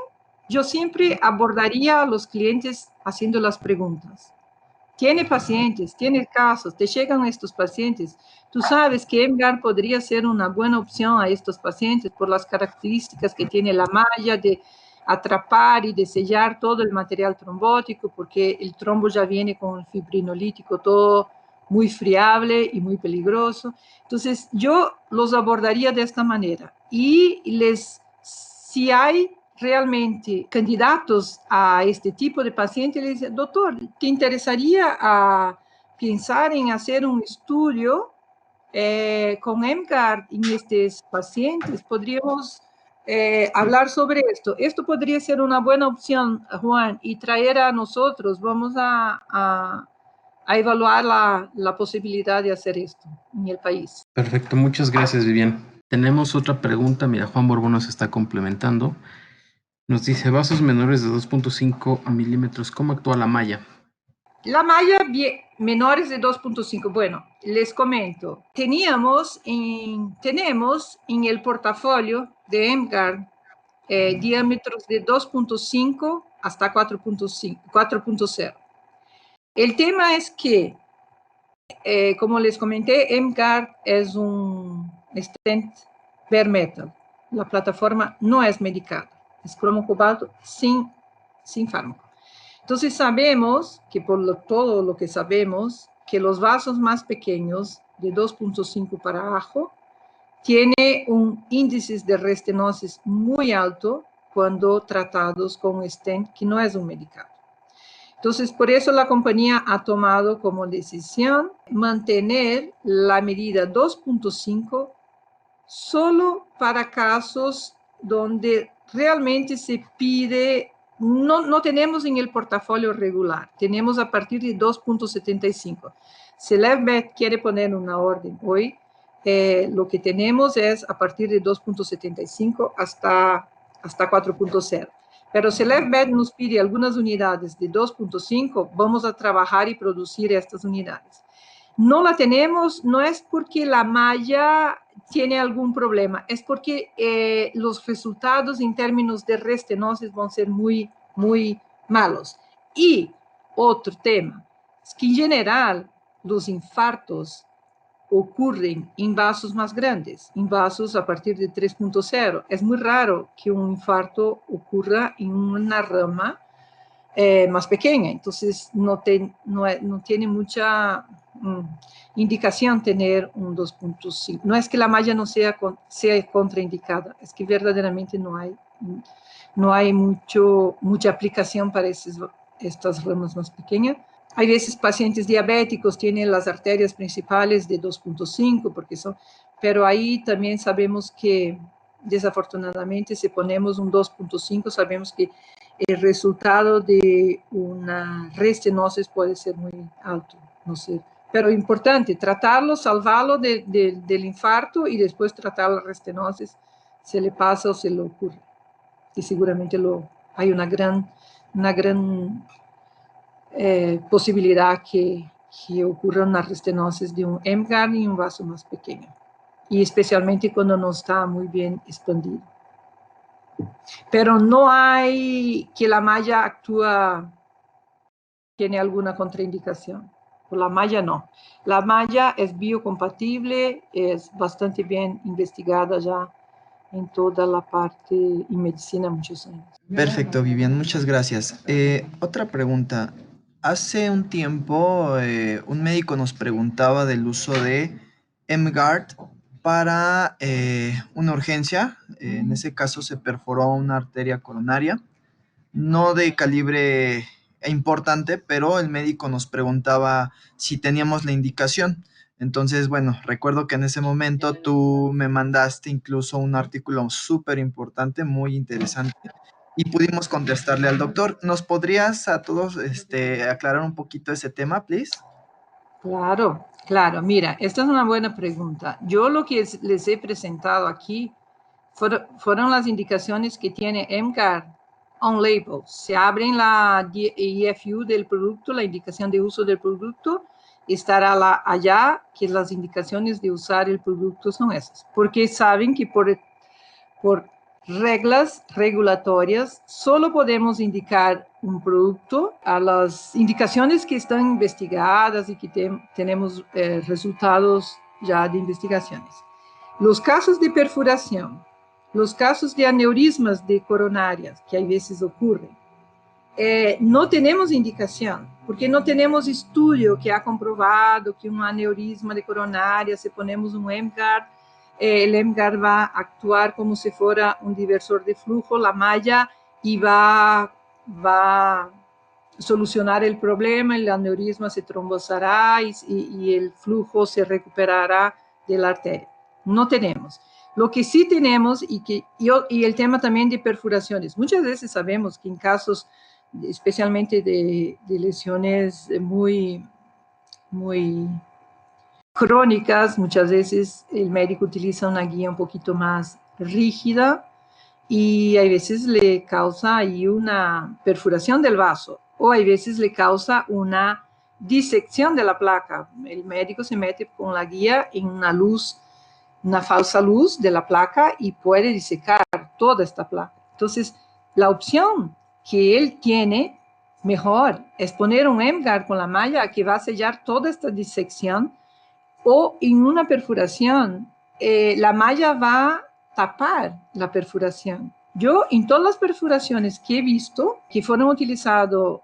Speaker 2: yo siempre abordaría a los clientes haciendo las preguntas. Tiene pacientes, tiene casos, te llegan estos pacientes. Tú sabes que EMGARD podría ser una buena opción a estos pacientes por las características que tiene la malla de atrapar y de sellar todo el material trombótico, porque el trombo ya viene con el fibrinolítico todo muy friable y muy peligroso. Entonces, yo los abordaría de esta manera y si hay realmente candidatos a este tipo de paciente, le dice, doctor, ¿te interesaría pensar en hacer un estudio con EMGARD en estos pacientes? Podríamos hablar sobre esto. Esto podría ser una buena opción, Juan, y traer a nosotros, vamos a evaluar la posibilidad de hacer esto en el país.
Speaker 1: Perfecto, muchas gracias, Vivian. Tenemos otra pregunta, mira, Juan Borbón nos está complementando. Nos dice, vasos menores de 2.5 milímetros, ¿cómo actúa la malla?
Speaker 2: La malla menores de 2.5, bueno, les comento, tenemos en el portafolio de EMGARD diámetros de 2.5 hasta 4.0. El tema es que, como les comenté, EMGARD es un stent bare metal. La plataforma no es medicada, es cromo cobalto sin fármaco. Entonces sabemos que todo lo que sabemos, que los vasos más pequeños, de 2.5 para abajo, tiene un índice de restenosis muy alto cuando tratados con stent, que no es un medicamento. Entonces, por eso la compañía ha tomado como decisión mantener la medida 2.5 solo para casos donde realmente se pide, no tenemos en el portafolio regular, tenemos a partir de 2.75. Si LevBet quiere poner una orden hoy, lo que tenemos es a partir de 2.75 hasta 4.0. Pero si LevBet nos pide algunas unidades de 2.5, vamos a trabajar y producir estas unidades. No la tenemos, no es porque la malla tiene algún problema, es porque los resultados en términos de restenosis van a ser muy, muy malos. Y otro tema, es que en general los infartos ocurren en vasos más grandes, en vasos a partir de 3.0. Es muy raro que un infarto ocurra en una rama más pequeña, entonces no tiene mucha indicación tener un 2.5. No es que la malla no sea contraindicada, es que verdaderamente no hay mucha aplicación para estas ramas más pequeñas. Hay veces pacientes diabéticos tienen las arterias principales de 2.5, pero ahí también sabemos que desafortunadamente si ponemos un 2.5, sabemos que el resultado de una restenosis puede ser muy alto, no sé. Pero importante, tratarlo, salvarlo del infarto y después tratar la restenosis, se le pasa o se le ocurre. Y seguramente hay una gran posibilidad que ocurra una restenosis de un MGAR y un vaso más pequeño. Y especialmente cuando no está muy bien expandido. Pero no hay que la malla actúa, tiene alguna contraindicación. Por la malla no. La malla es biocompatible, es bastante bien investigada ya en toda la parte en medicina muchos años.
Speaker 3: Perfecto, Vivian, muchas gracias. Otra pregunta. Hace un tiempo un médico nos preguntaba del uso de MGARD para una urgencia. En ese caso se perforó una arteria coronaria, no de calibre importante, pero el médico nos preguntaba si teníamos la indicación. Entonces, bueno, recuerdo que en ese momento tú me mandaste incluso un artículo súper importante, muy interesante, y pudimos contestarle al doctor. ¿Nos podrías a todos aclarar un poquito ese tema, please?
Speaker 2: Claro, claro. Mira, esta es una buena pregunta. Yo lo que les he presentado aquí fueron las indicaciones que tiene MCAR on label. Se abren la IFU del producto, la indicación de uso del producto, estará allá que las indicaciones de usar el producto son esas. Porque saben que por reglas regulatorias, solo podemos indicar un producto a las indicaciones que están investigadas y que tenemos resultados ya de investigaciones. Los casos de perforación, los casos de aneurismas de coronarias, que a veces ocurren, no tenemos indicación, porque no tenemos estudio que ha comprobado que un aneurisma de coronaria, si ponemos un MGARD, el MGARD va a actuar como si fuera un diversor de flujo, la malla, y va a solucionar el problema, el aneurisma se trombosará y el flujo se recuperará de la arteria. No tenemos. Lo que sí tenemos, y el tema también de perforaciones, muchas veces sabemos que en casos especialmente de lesiones muy crónicas, muchas veces el médico utiliza una guía un poquito más rígida y a veces le causa ahí una perforación del vaso o a veces le causa una disección de la placa. El médico se mete con la guía en una falsa luz de la placa y puede disecar toda esta placa. Entonces, la opción que él tiene mejor es poner un MGARD con la malla que va a sellar toda esta disección, o en una perforación, la malla va a tapar la perforación. Yo, en todas las perforaciones que he visto que fue utilizado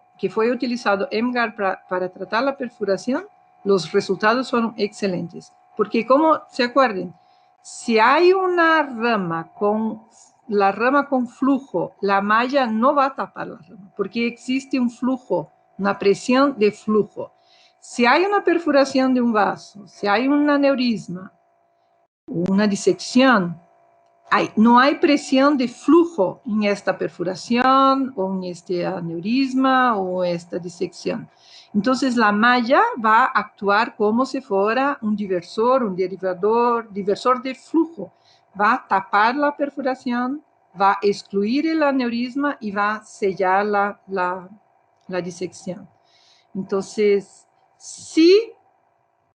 Speaker 2: MGARD para tratar la perforación, los resultados fueron excelentes. Porque como se acuerden, si hay una rama con flujo, la malla no va a tapar la rama, porque existe un flujo una presión de flujo. Si hay una perforación de un vaso, si hay un aneurisma, una disección, no hay presión de flujo en esta perforación o en este aneurisma o esta disección. Entonces la malla va a actuar como si fuera un diversor, un diversor de flujo. Va a tapar la perforación, va a excluir el aneurisma y va a sellar la disección. Entonces, sí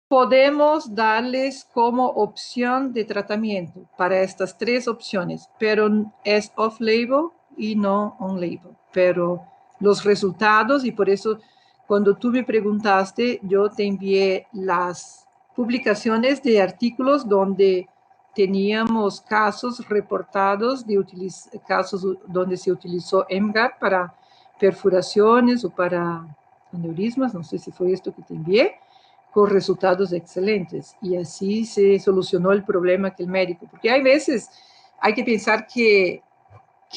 Speaker 2: podemos darles como opción de tratamiento para estas tres opciones, pero es off-label y no on-label. Pero los resultados, y por eso cuando tú me preguntaste, yo te envié las publicaciones de artículos donde teníamos casos reportados de casos donde se utilizó EMGARD para perforaciones o para aneurismas, no sé si fue esto que te envié, con resultados excelentes. Y así se solucionó el problema que el médico, porque hay veces, hay que pensar que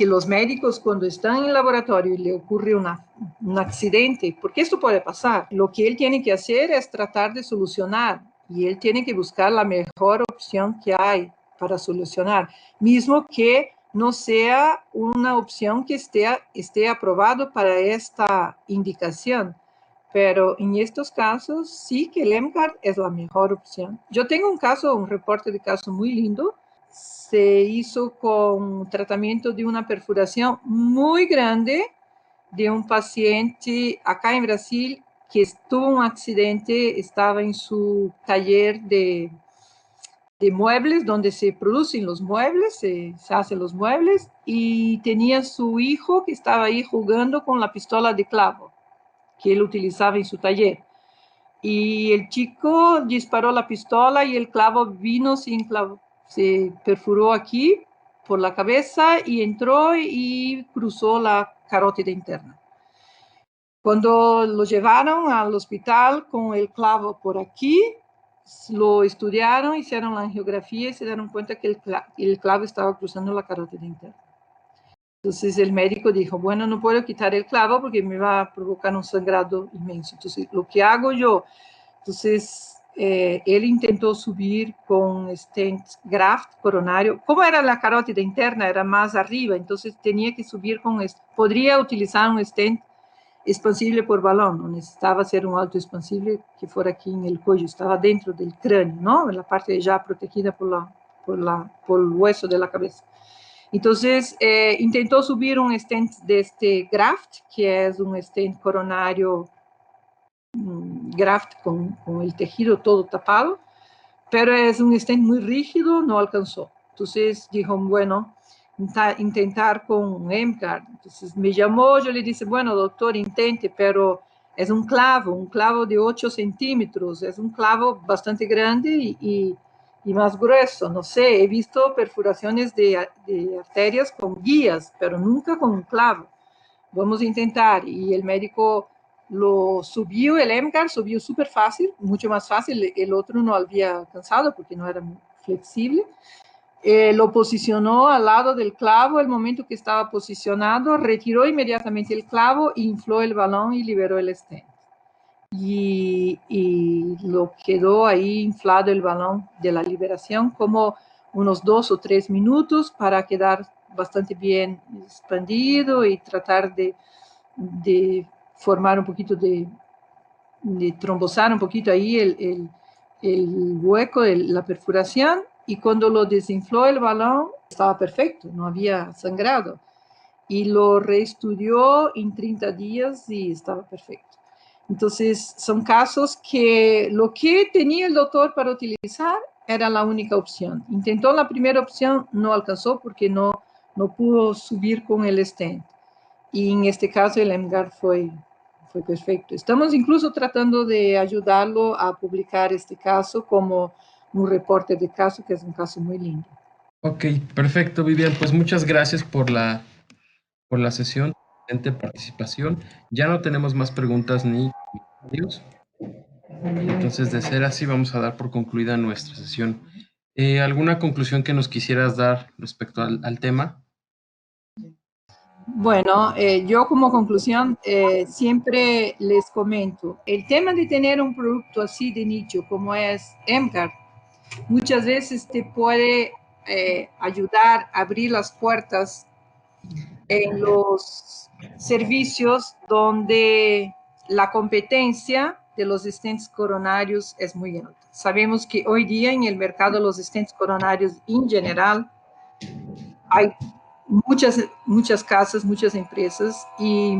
Speaker 2: los médicos cuando están en el laboratorio y le ocurre un accidente, porque esto puede pasar, lo que él tiene que hacer es tratar de solucionar y él tiene que buscar la mejor opción que hay para solucionar, mismo que no sea una opción que esté aprobado para esta indicación. Pero en estos casos sí que el EMGARD es la mejor opción. Yo tengo un reporte de caso muy lindo. Se hizo con tratamiento de una perforación muy grande de un paciente acá en Brasil que tuvo un accidente, estaba en su taller de muebles, donde se producen los muebles, se hacen los muebles, y tenía su hijo que estaba ahí jugando con la pistola de clavo que él utilizaba en su taller. Y el chico disparó la pistola y el clavo vino sin clavo. Se perforó aquí por la cabeza y entró y cruzó la carótida interna. Cuando lo llevaron al hospital con el clavo por aquí, lo estudiaron, hicieron la angiografía y se dieron cuenta que el clavo estaba cruzando la carótida interna. Entonces el médico dijo, bueno, no puedo quitar el clavo porque me va a provocar un sangrado inmenso. Entonces, lo que hago yo, él intentó subir con stent graft coronario. Como era la carótida interna, era más arriba, entonces tenía que subir podría utilizar un stent expansible por balón, no necesitaba ser un alto expansible que fuera aquí en el cuello, estaba dentro del cráneo, ¿no? En la parte ya protegida por el hueso de la cabeza. Entonces, intentó subir un stent de este graft, que es un stent coronario graft con el tejido todo tapado, pero es un stent muy rígido, no alcanzó. Entonces dijo, bueno, intentar con EMGARD. Entonces me llamó, yo le dije, bueno, doctor, intente, pero es un clavo de 8 centímetros, es un clavo bastante grande y más grueso. No sé, he visto perforaciones de arterias con guías, pero nunca con un clavo. Vamos a intentar. Y el médico lo subió, el EMGARD subió súper fácil, mucho más fácil. El otro no había alcanzado porque no era muy flexible. Lo posicionó al lado del clavo. El momento que estaba posicionado, retiró inmediatamente el clavo, infló el balón y liberó el stent. Y lo quedó ahí inflado el balón de la liberación como unos 2 o 3 minutos para quedar bastante bien expandido y tratar de formar un poquito de trombosar un poquito ahí el hueco de la perforación, y cuando lo desinfló el balón estaba perfecto, no había sangrado, y lo reestudió en 30 días y estaba perfecto. Entonces son casos que lo que tenía el doctor para utilizar era la única opción. Intentó la primera opción, no alcanzó porque no pudo subir con el stent. Y en este caso el EMGARD fue perfecto. Estamos incluso tratando de ayudarlo a publicar este caso como un reporte de caso, que es un caso muy lindo.
Speaker 1: Ok, perfecto, Vivian. Pues muchas gracias por la sesión, excelente participación. Ya no tenemos más preguntas ni comentarios. Entonces, de ser así, vamos a dar por concluida nuestra sesión. ¿Alguna conclusión que nos quisieras dar respecto al tema?
Speaker 2: Bueno, yo como conclusión siempre les comento, el tema de tener un producto así de nicho como es MCAR, muchas veces te puede ayudar a abrir las puertas en los servicios donde la competencia de los stents coronarios es muy alta. Sabemos que hoy día en el mercado de los stents coronarios en general hay muchas casas, muchas empresas y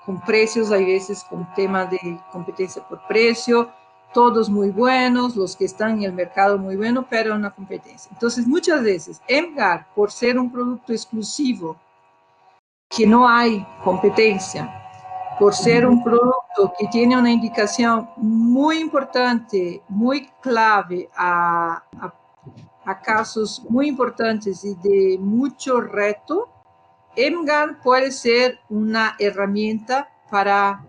Speaker 2: con precios, hay veces con temas de competencia por precio, todos muy buenos, los que están en el mercado muy bueno, pero una competencia. Entonces, muchas veces, MGAR, por ser un producto exclusivo, que no hay competencia, por ser un producto que tiene una indicación muy importante, muy clave a casos muy importantes y de mucho reto, MGAR puede ser una herramienta para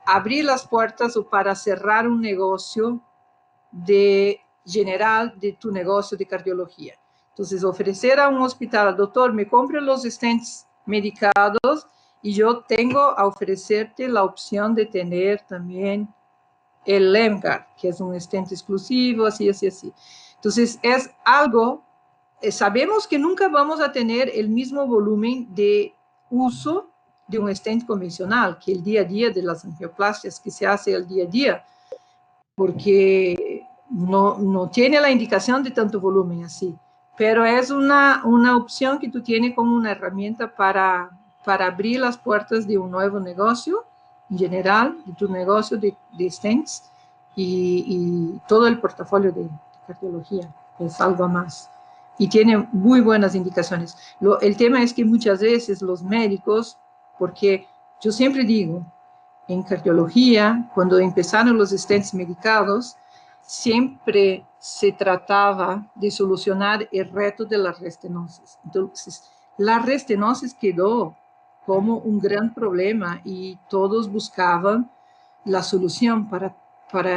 Speaker 2: abrir las puertas o para cerrar un negocio de general de tu negocio de cardiología. Entonces, ofrecer a un hospital, doctor, me compre los stents medicados y yo tengo a ofrecerte la opción de tener también el Lemgar, que es un stent exclusivo, así, así, así. Entonces, es algo, sabemos que nunca vamos a tener el mismo volumen de uso de un stent convencional, que el día a día de las angioplastias que se hace el día a día, porque no tiene la indicación de tanto volumen así, pero es una opción que tú tienes como una herramienta para abrir las puertas de un nuevo negocio, en general, de tu negocio de stents y todo el portafolio de cardiología, es algo más. Y tiene muy buenas indicaciones. El tema es que muchas veces los médicos, porque yo siempre digo, en cardiología, cuando empezaron los stents medicados, siempre se trataba de solucionar el reto de la restenosis. Entonces, la restenosis quedó como un gran problema y todos buscaban la solución para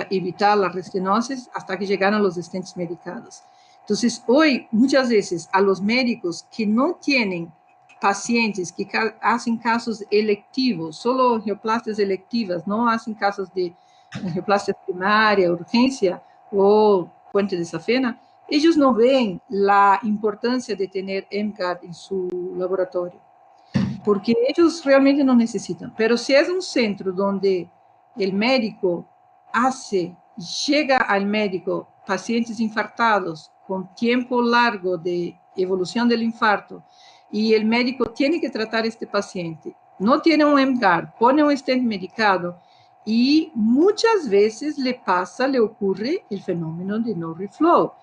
Speaker 2: evitar la restenosis hasta que llegaron los stents medicados. Entonces, hoy muchas veces a los médicos que no tienen pacientes que hacen casos electivos, solo angioplastias electivas, no hacen casos de angioplastia primaria, urgencia o puente de safena, ellos no ven la importancia de tener MCAD en su laboratorio, porque ellos realmente no necesitan. Pero si es un centro donde el médico llega al médico pacientes infartados con tiempo largo de evolución del infarto y el médico tiene que tratar este paciente, no tiene un MGAR, pone un stent medicado y muchas veces le ocurre el fenómeno de no reflow,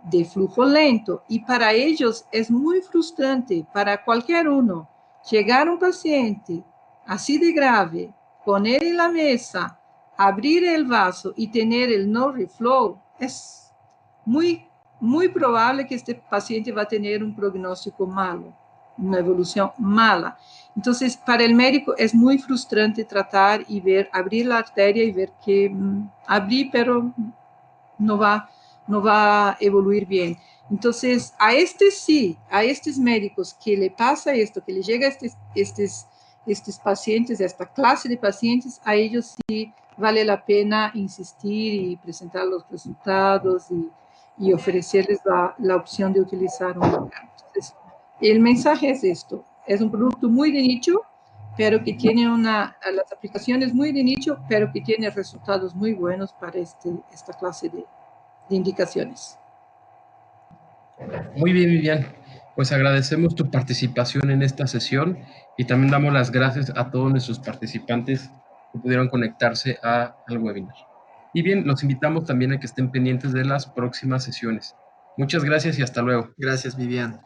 Speaker 2: de flujo lento, y para ellos es muy frustrante, para cualquier uno, llegar a un paciente así de grave, poner en la mesa, abrir el vaso y tener el no reflow, es muy, muy probable que este paciente va a tener un pronóstico malo, una evolución mala. Entonces, para el médico es muy frustrante tratar y ver, abrir la arteria y ver que abrí, pero no va a evoluir bien. Entonces, a estos médicos que le pasa esto, que le llega a estos pacientes, a esta clase de pacientes, a ellos sí vale la pena insistir y presentar los resultados y ofrecerles la opción de utilizar un lugar. Entonces, el mensaje es esto, es un producto muy de nicho, pero que tiene las aplicaciones muy de nicho, pero que tiene resultados muy buenos para esta clase de indicaciones.
Speaker 1: Muy bien, Vivian. Pues agradecemos tu participación en esta sesión y también damos las gracias a todos nuestros participantes que pudieron conectarse al webinar. Y bien, los invitamos también a que estén pendientes de las próximas sesiones. Muchas gracias y hasta luego.
Speaker 3: Gracias, Vivian.